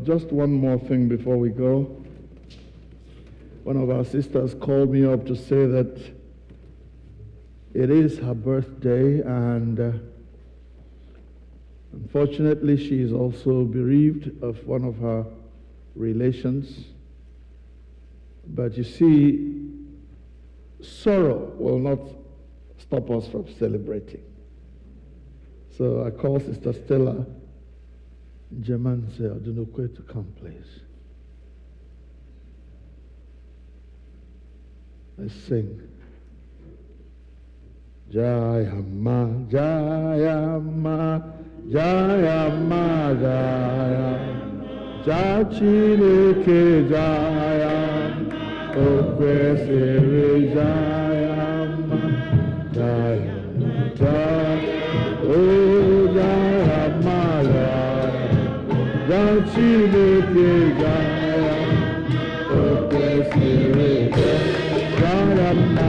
Just one more thing before we go. One of our sisters called me up to say that it is her birthday, and Unfortunately, she is also bereaved of one of her relations. But you see, sorrow will not stop us from celebrating. So I call Sister Stella Jemanze Odunukwe to come, please. Let's sing. Jayama, Jayama, Jayama, Jayama, Chineke Jayama, Okwesiri Jayama, Jayama, Jayama, Oh Jayama, Jayama, Chineke Jayama, Okwesiri Jayama,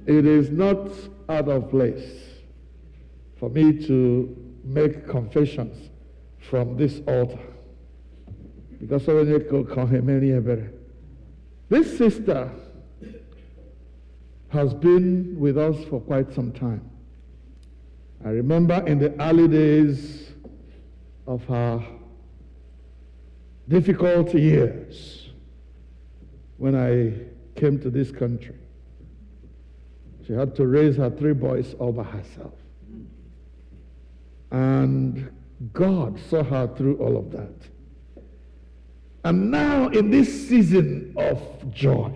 It is not out of place for me to make confessions from this altar. Because this sister has been with us for quite some time. I remember in the early days of her difficult years when I came to this country. She had to raise her 3 boys all by herself. And God saw her through all of that. And now in this season of joy,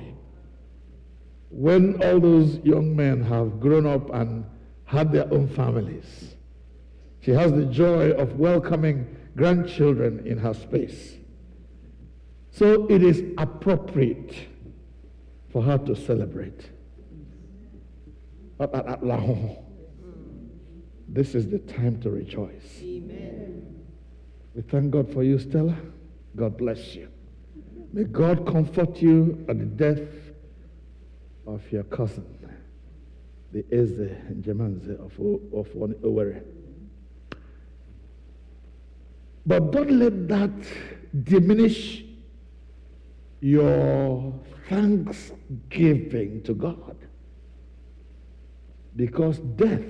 when all those young men have grown up and had their own families, she has the joy of welcoming grandchildren in her space. So it is appropriate for her to celebrate. This is the time to rejoice. Amen. We thank God for you, Stella. God bless you. May God comfort you at the death of your cousin, the Eze Jemanze of Owerri. But don't let that diminish your thanksgiving to God. Because death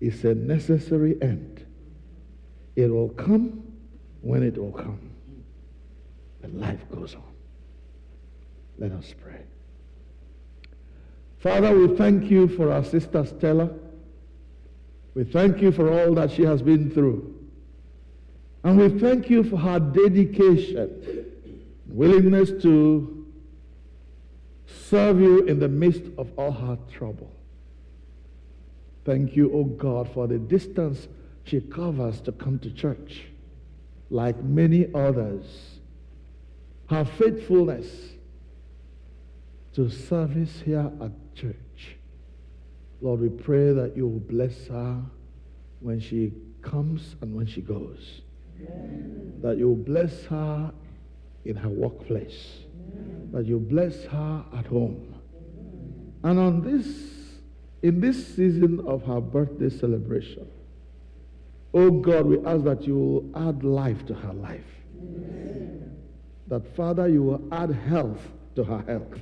is a necessary end. It will come when it will come. But life goes on. Let us pray. Father, we thank you for our sister Stella. We thank you for all that she has been through. And we thank you for her dedication, willingness to serve you in the midst of all her trouble. Thank you, O God, for the distance she covers to come to church, like many others. Her faithfulness to service here at church. Lord, we pray that you will bless her when she comes and when she goes. Amen. That you will bless her in her workplace. Amen. That you bless her at home. Amen. And in this season of her birthday celebration, oh God, we ask that you will add life to her life. Amen. that, Father, you will add health to her health.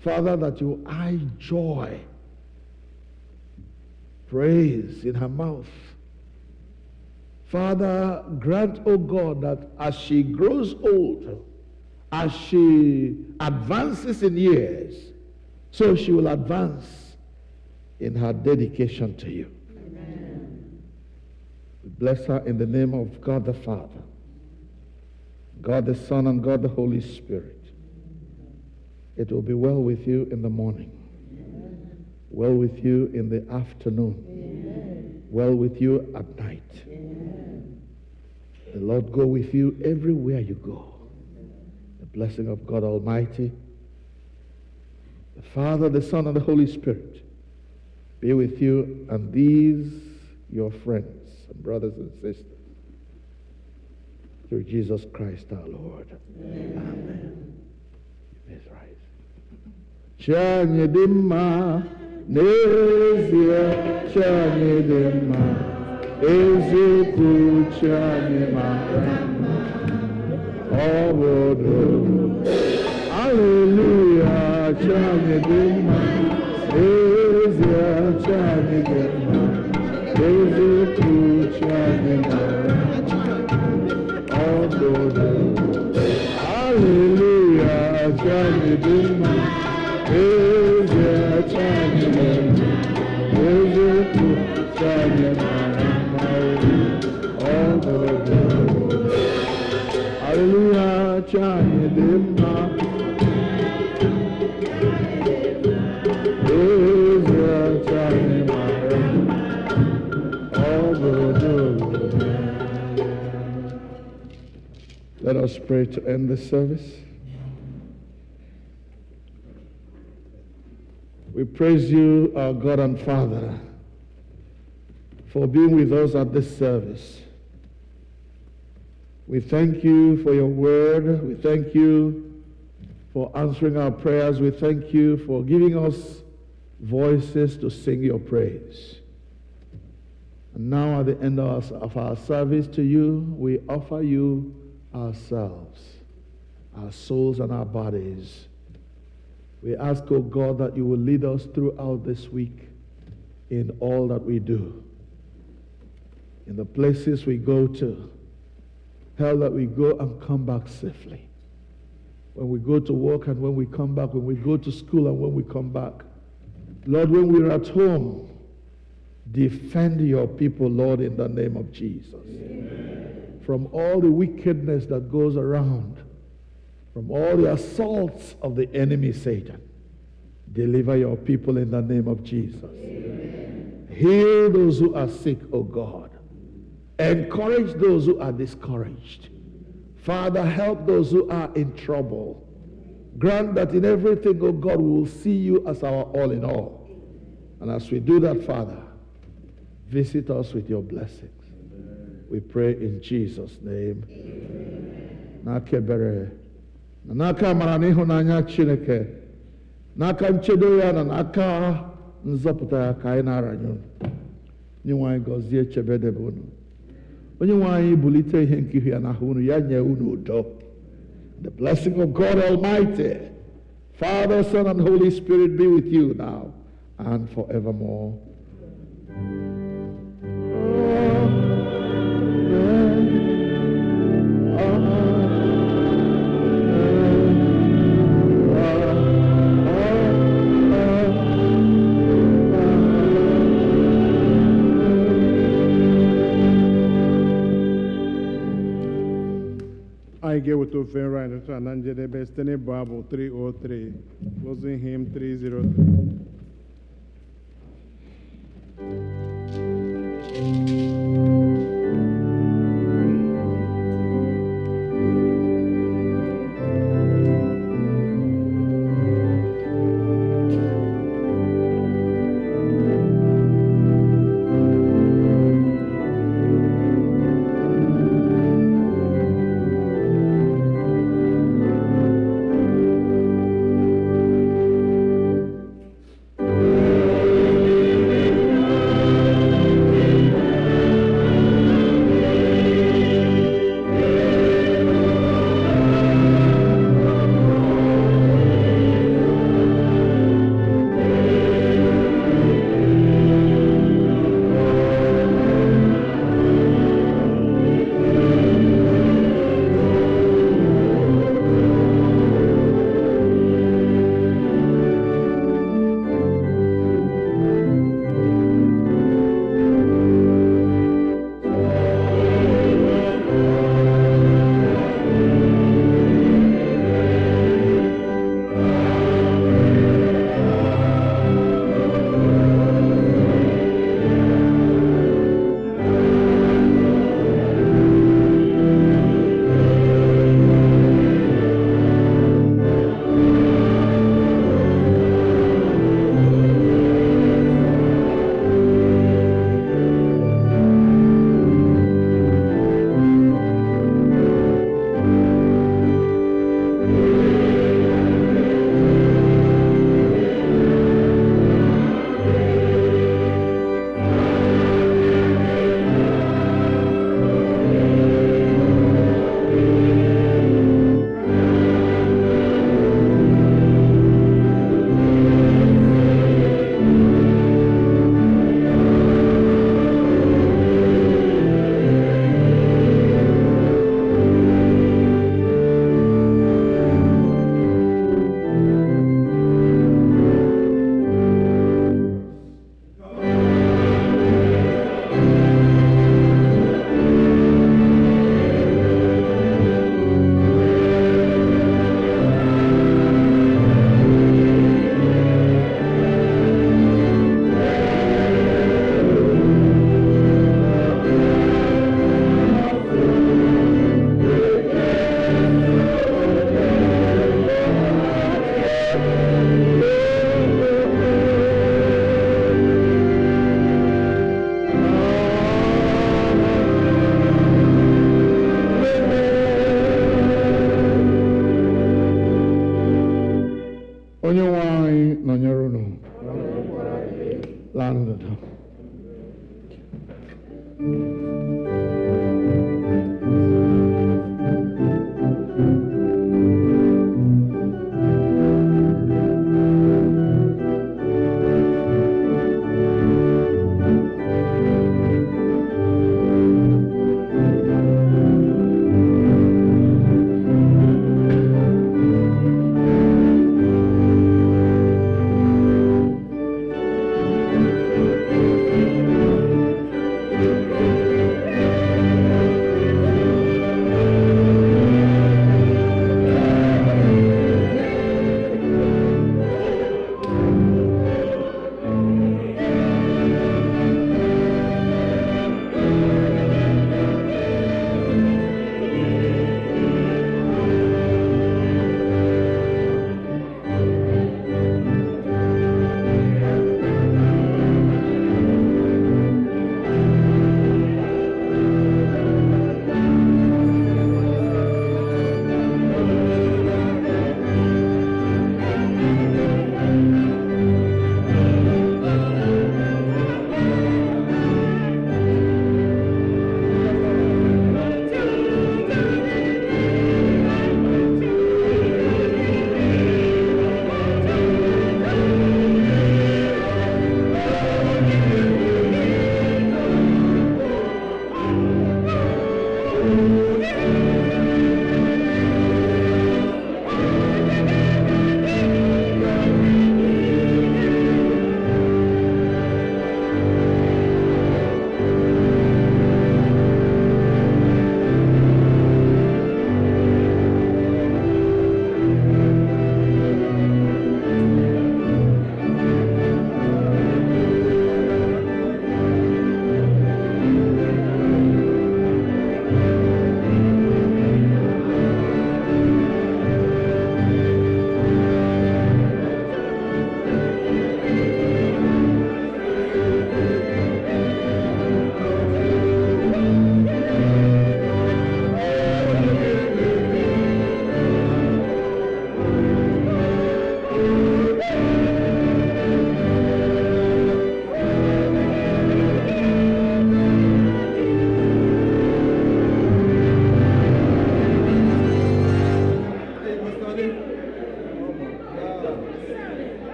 Father, that you will add joy, praise in her mouth. Father, grant, oh God, that as she grows old, as she advances in years, so she will advance in her dedication to you. Amen. We bless her in the name of God the Father, God the Son, and God the Holy Spirit. It will be well with you in the morning, well with you in the afternoon, well with you at night. The Lord go with you everywhere you go. The blessing of God Almighty, the Father, the Son, and the Holy Spirit be with you and these your friends and brothers and sisters. Through Jesus Christ our Lord. Amen. Please rise. Chanye dimma, nezie chanye dimma. Ezeku chanye marama, obodo. Hallelujah, chanye dimma, ezia chanye dimma, ezeku chanye marama, obodo. Hallelujah, chanye dimma, ezia chanye dimma, ezeku chanye marama. Hallelujah, chanye dimma, ezia chanye marama, obodo. Let us pray to end the service. We praise you, our God and Father, for being with us at this service. We thank you for your word. We thank you for answering our prayers. We thank you for giving us voices to sing your praise. And now at the end of our service to you, we offer you ourselves, our souls and our bodies. We ask, oh God, that you will lead us throughout this week in all that we do, in the places we go to. Help that we go and come back safely. When we go to work and when we come back, when we go to school and when we come back. Lord, when we're at home, defend your people, Lord, in the name of Jesus. Amen. From all the wickedness that goes around, from all the assaults of the enemy, Satan, deliver your people in the name of Jesus. Amen. Heal those who are sick, O God. Encourage those who are discouraged. Father, help those who are in trouble. Grant that in everything, O God, we will see you as our all in all. And as we do that, Father, visit us with your blessings. Amen. We pray in Jesus' name. Nakebere. Naka maraniho nanya Chineke. Naka nchedo ya na naka nzọpụta ya ka anyị na-aranyụ. Onyenwe anyị gọzie chebedebe unu. Onyenwe anyị bulite ihe nke ya n'ahụ unu, ya nye unu udo. The blessing of God Almighty, Father, Son, and Holy Spirit be with you now and forevermore. I get with ofe right to Ananjebe Stene Bible 303, closing hymn 303. onye nwe anyị nọnyere unu laa n'udo.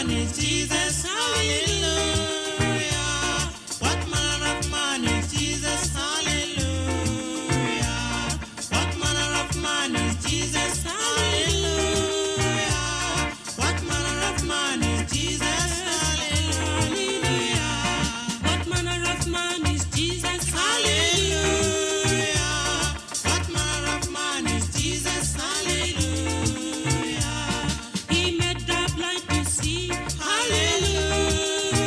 man is Jesus? Hallelujah. What manner of man is Jesus? Hallelujah. What manner of man is Jesus? Hallelujah. What manner of man is Jesus? Hallelujah. What manner of man is Jesus? Hallelujah. What manner of man is Jesus? Hallelujah. He made the blind to see. Hallelujah.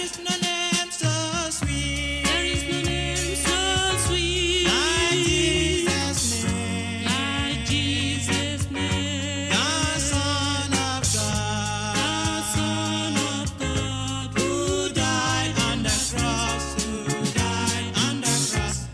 is no name so sweet. There is no name so sweet. Like Jesus' name. Like Jesus' name. The Son of God. The Son of God. Who died on the cross. Who died on the cross.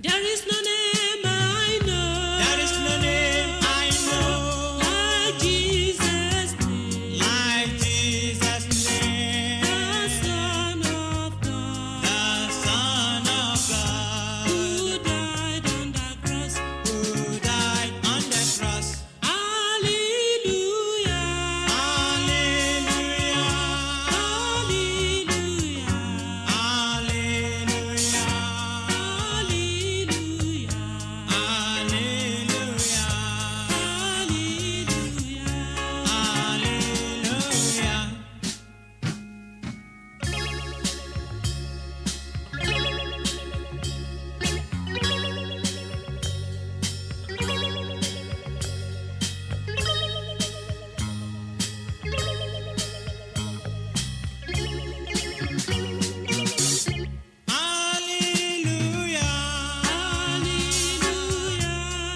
There is no name I know. There is no name I know. Like Jesus' name. Like Jesus' name. The Son of God. The Son of God. Who died on the cross. Who died on the cross. Hallelujah. Hallelujah. Hallelujah. Hallelujah. Hallelujah. Hallelujah. Hallelujah. Hallelujah. Hallelujah. Hallelujah.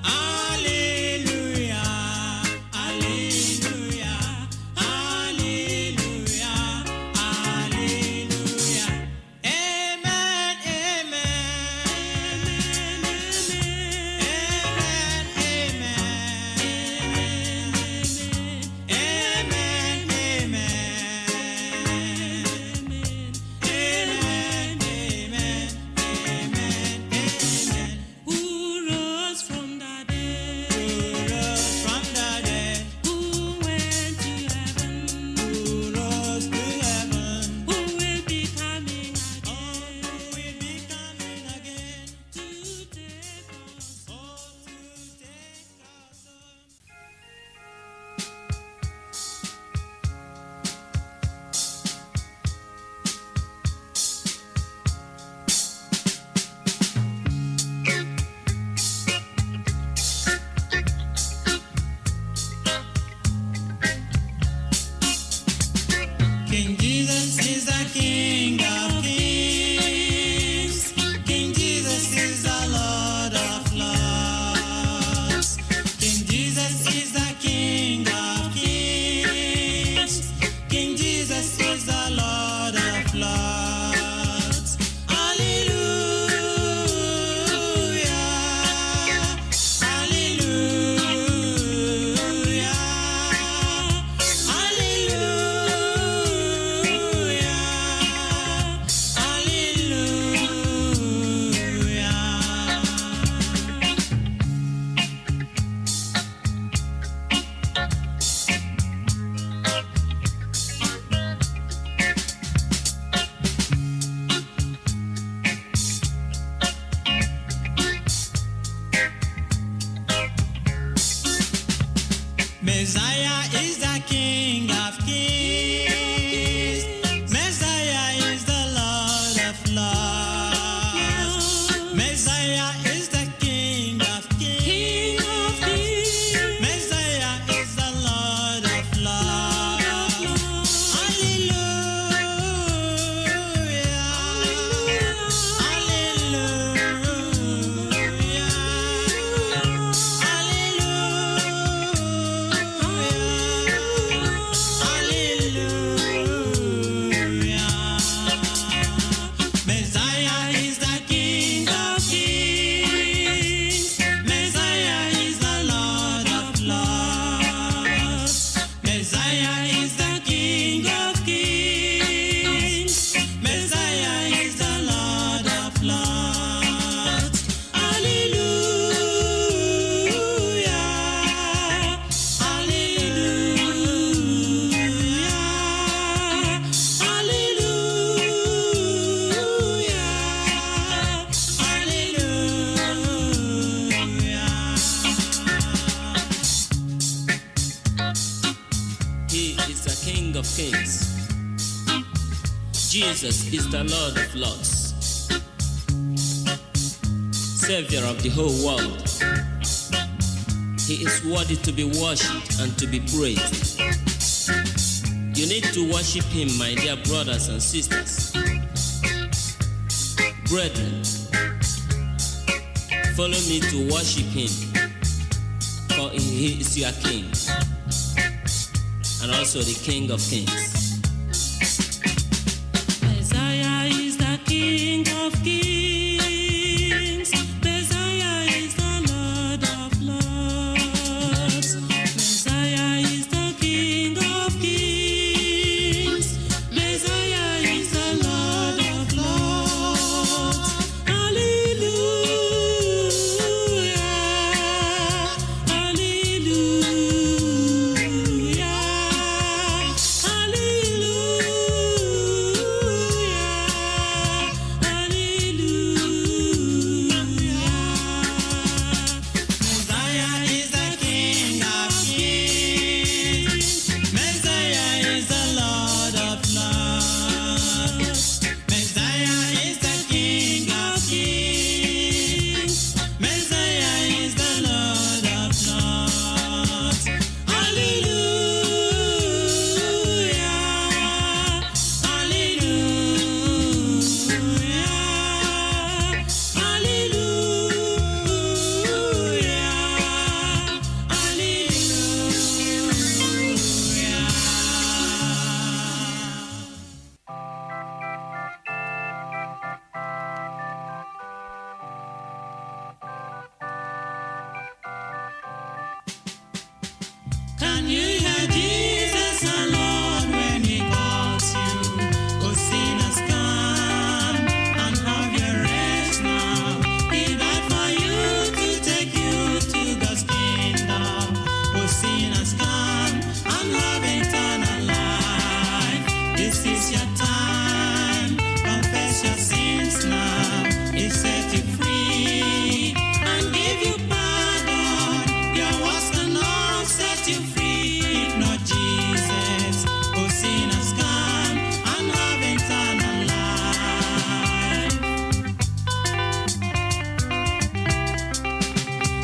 Hallelujah. Hallelujah. Hallelujah. Hallelujah. Hallelujah. Amen. Amen. Who rose from the dead? Who rose from the dead? Who went to heaven? Who rose to heaven? Who will be coming again? Who will be coming again to take us home? To take us home. King Jesus is the King of Kings. King Jesus is the Lord of Lords. King Jesus is the King of Kings. King Jesus is the Lord of Lords. Hallelujah. Hallelujah. Messiah is the King of Kings. Messiah is the Lord of Lords. Messiah is the King of Kings. Messiah is the Lord of Lords. Hallelujah. Hallelujah. Hallelujah. of Kings. Jesus is the Lord of Lords, Savior of the whole world. He is worthy to be worshipped and to be praised. You need to worship Him, my dear brothers and sisters. Brethren, follow me to worship Him, for He is your King, and also the King of Kings. Messiah is the King of Kings. Messiah is the Lord of Lords. Messiah is the King of Kings. Messiah is the Lord of Lords. Hallelujah. Hallelujah. Can you hear Jesus alone when He calls you? Oh, sinners, come and have your rest now. He died for you to take you to God's kingdom. Oh, sinners, come and have eternal life. This is your time. Confess your sins now. He set you free and give you pardon. Your words cannot set you free if not Jesus. Oh, sinners, come and have eternal life.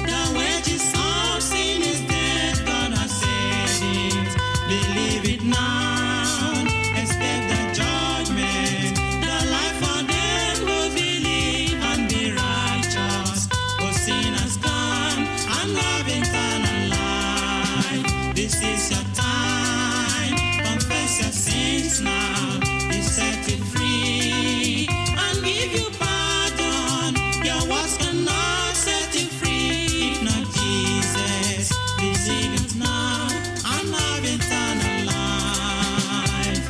The wages of sin is death, God has said it. Believe it now, escape the judgment. The life for them who believe and be righteous. Oh, sinners, come and have eternal life. This is your time. Confess your sins now. He set you free and give you pardon. Your words cannot set you free if not Jesus. Believe it now and have eternal life.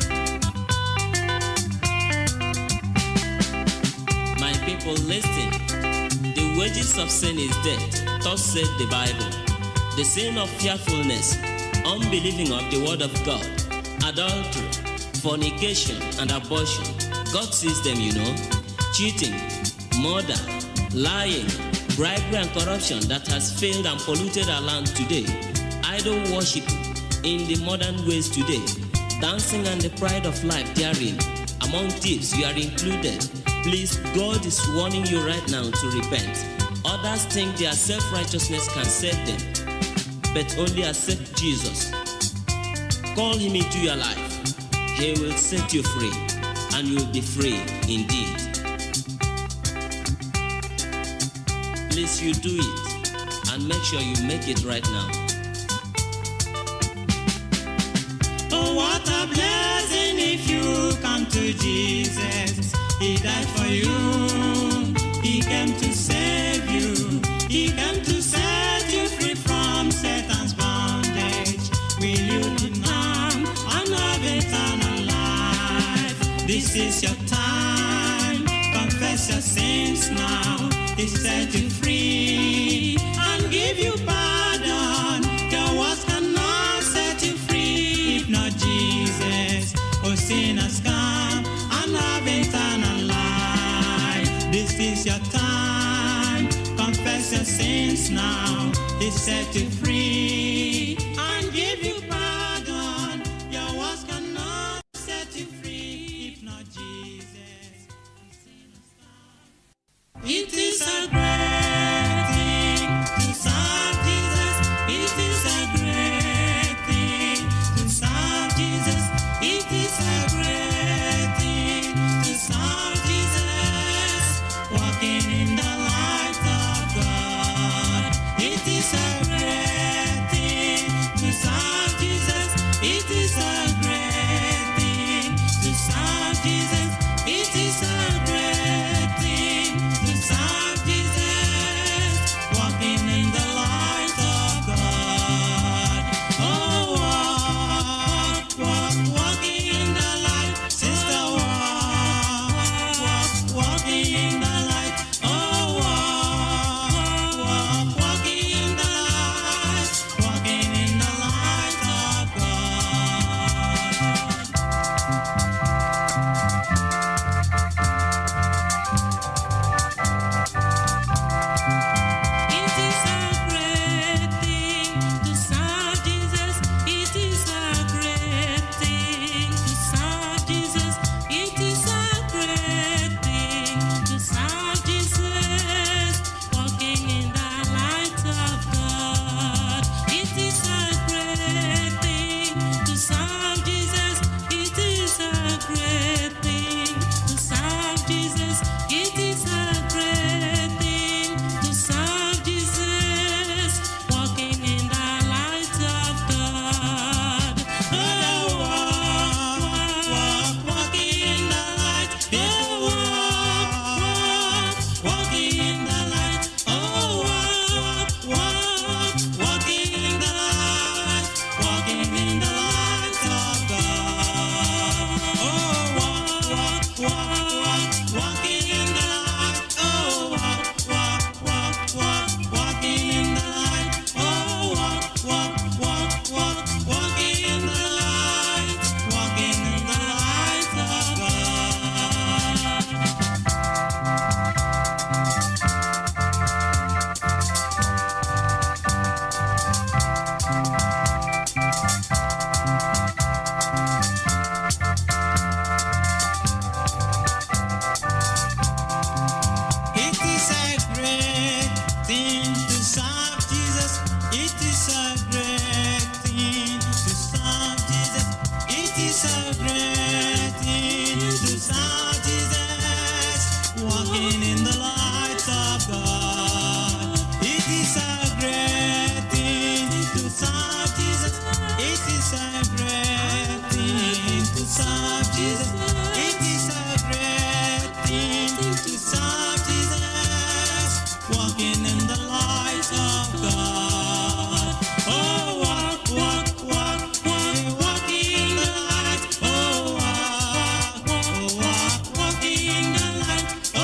My people, listen. The wages of sin is death, thus said the Bible. The sin of fearfulness, unbelieving of the word of God, adultery, fornication, and abortion. God sees them, you know. Cheating, murder, lying, bribery, and corruption that has failed and polluted our land today. Idol worship in the modern ways today. Dancing and the pride of life therein. Among thieves, you are included. Please, God is warning you right now to repent. Others think their self-righteousness can save them, but only accept Jesus. Call Him into your life. He will set you free, and you will be free indeed. Please, you do it, and make sure you make it right now. Oh, what a blessing if you come to Jesus. He died for you. He came to save you. He came to set you free from Satan's bondage. Will you not come and have eternal life? This is your time. Confess your sins now. He set you free and give you pardon. Your words cannot set you free if not Jesus. Oh, sinners, come and have eternal life. This is your time. Confess your sins now. He set you free and give you pardon. Your words cannot It is a great thing to serve Jesus. It is a great thing to serve Jesus. Walking in the light of God. It is a great thing to serve Jesus. It is a great thing to serve Jesus. It is a great thing to serve Jesus. Walking in the light of God. Oh, walk, walk, walk, walk, walk in the light. Oh, walk, walk in the light. Oh,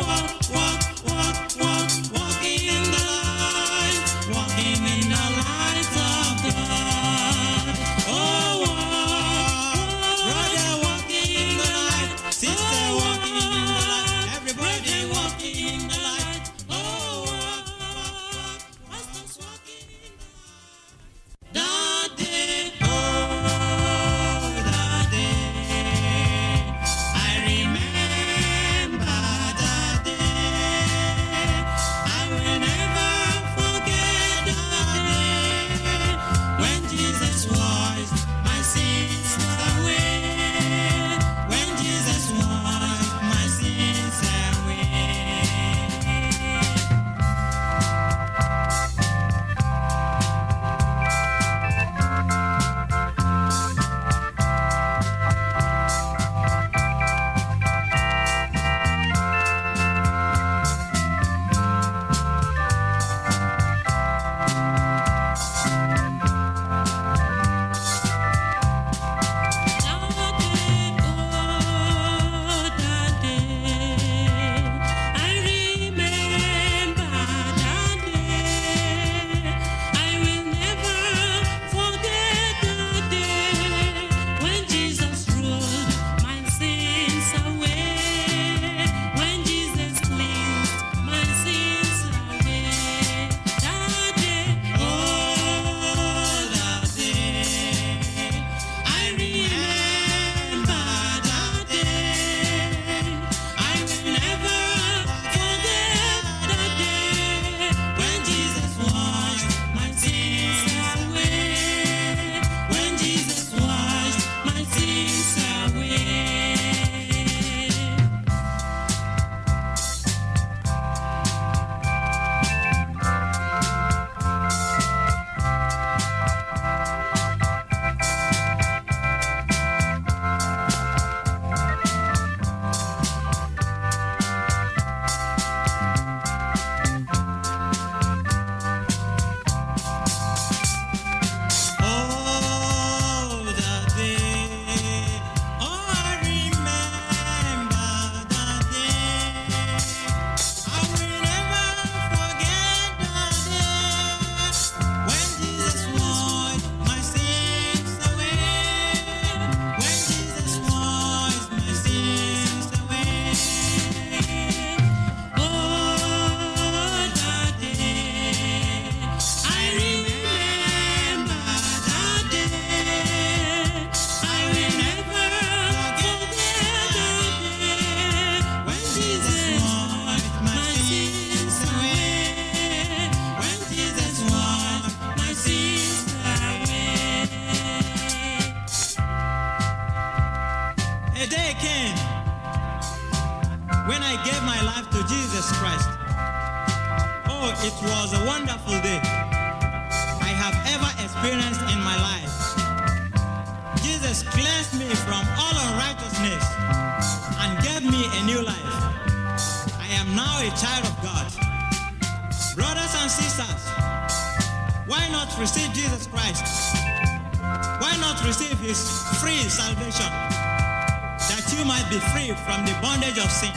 walk, walk, walk, walk, walk in the light. Walking in the light of God. Oh, walk, brother, walk in the light. Sister, walk in the light. Everybody walk in the light. Oh, walk, walk, walk, pastors walk in the light. That day, oh, that day, I remember that day. I will never forget that day when Jesus washed my sins away. When Jesus washed my sins away. A day came when I gave my life to Jesus Christ. Oh, it was a wonderful day I have ever experienced in my life. Jesus cleansed me from all unrighteousness and gave me a new life. I am now a child of God. Brothers and sisters, why not receive Jesus Christ? Why not receive his free salvation, that you might be free from the bondage of sin?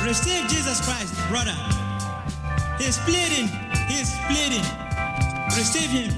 Receive Jesus Christ, brother. He's pleading. Receive him.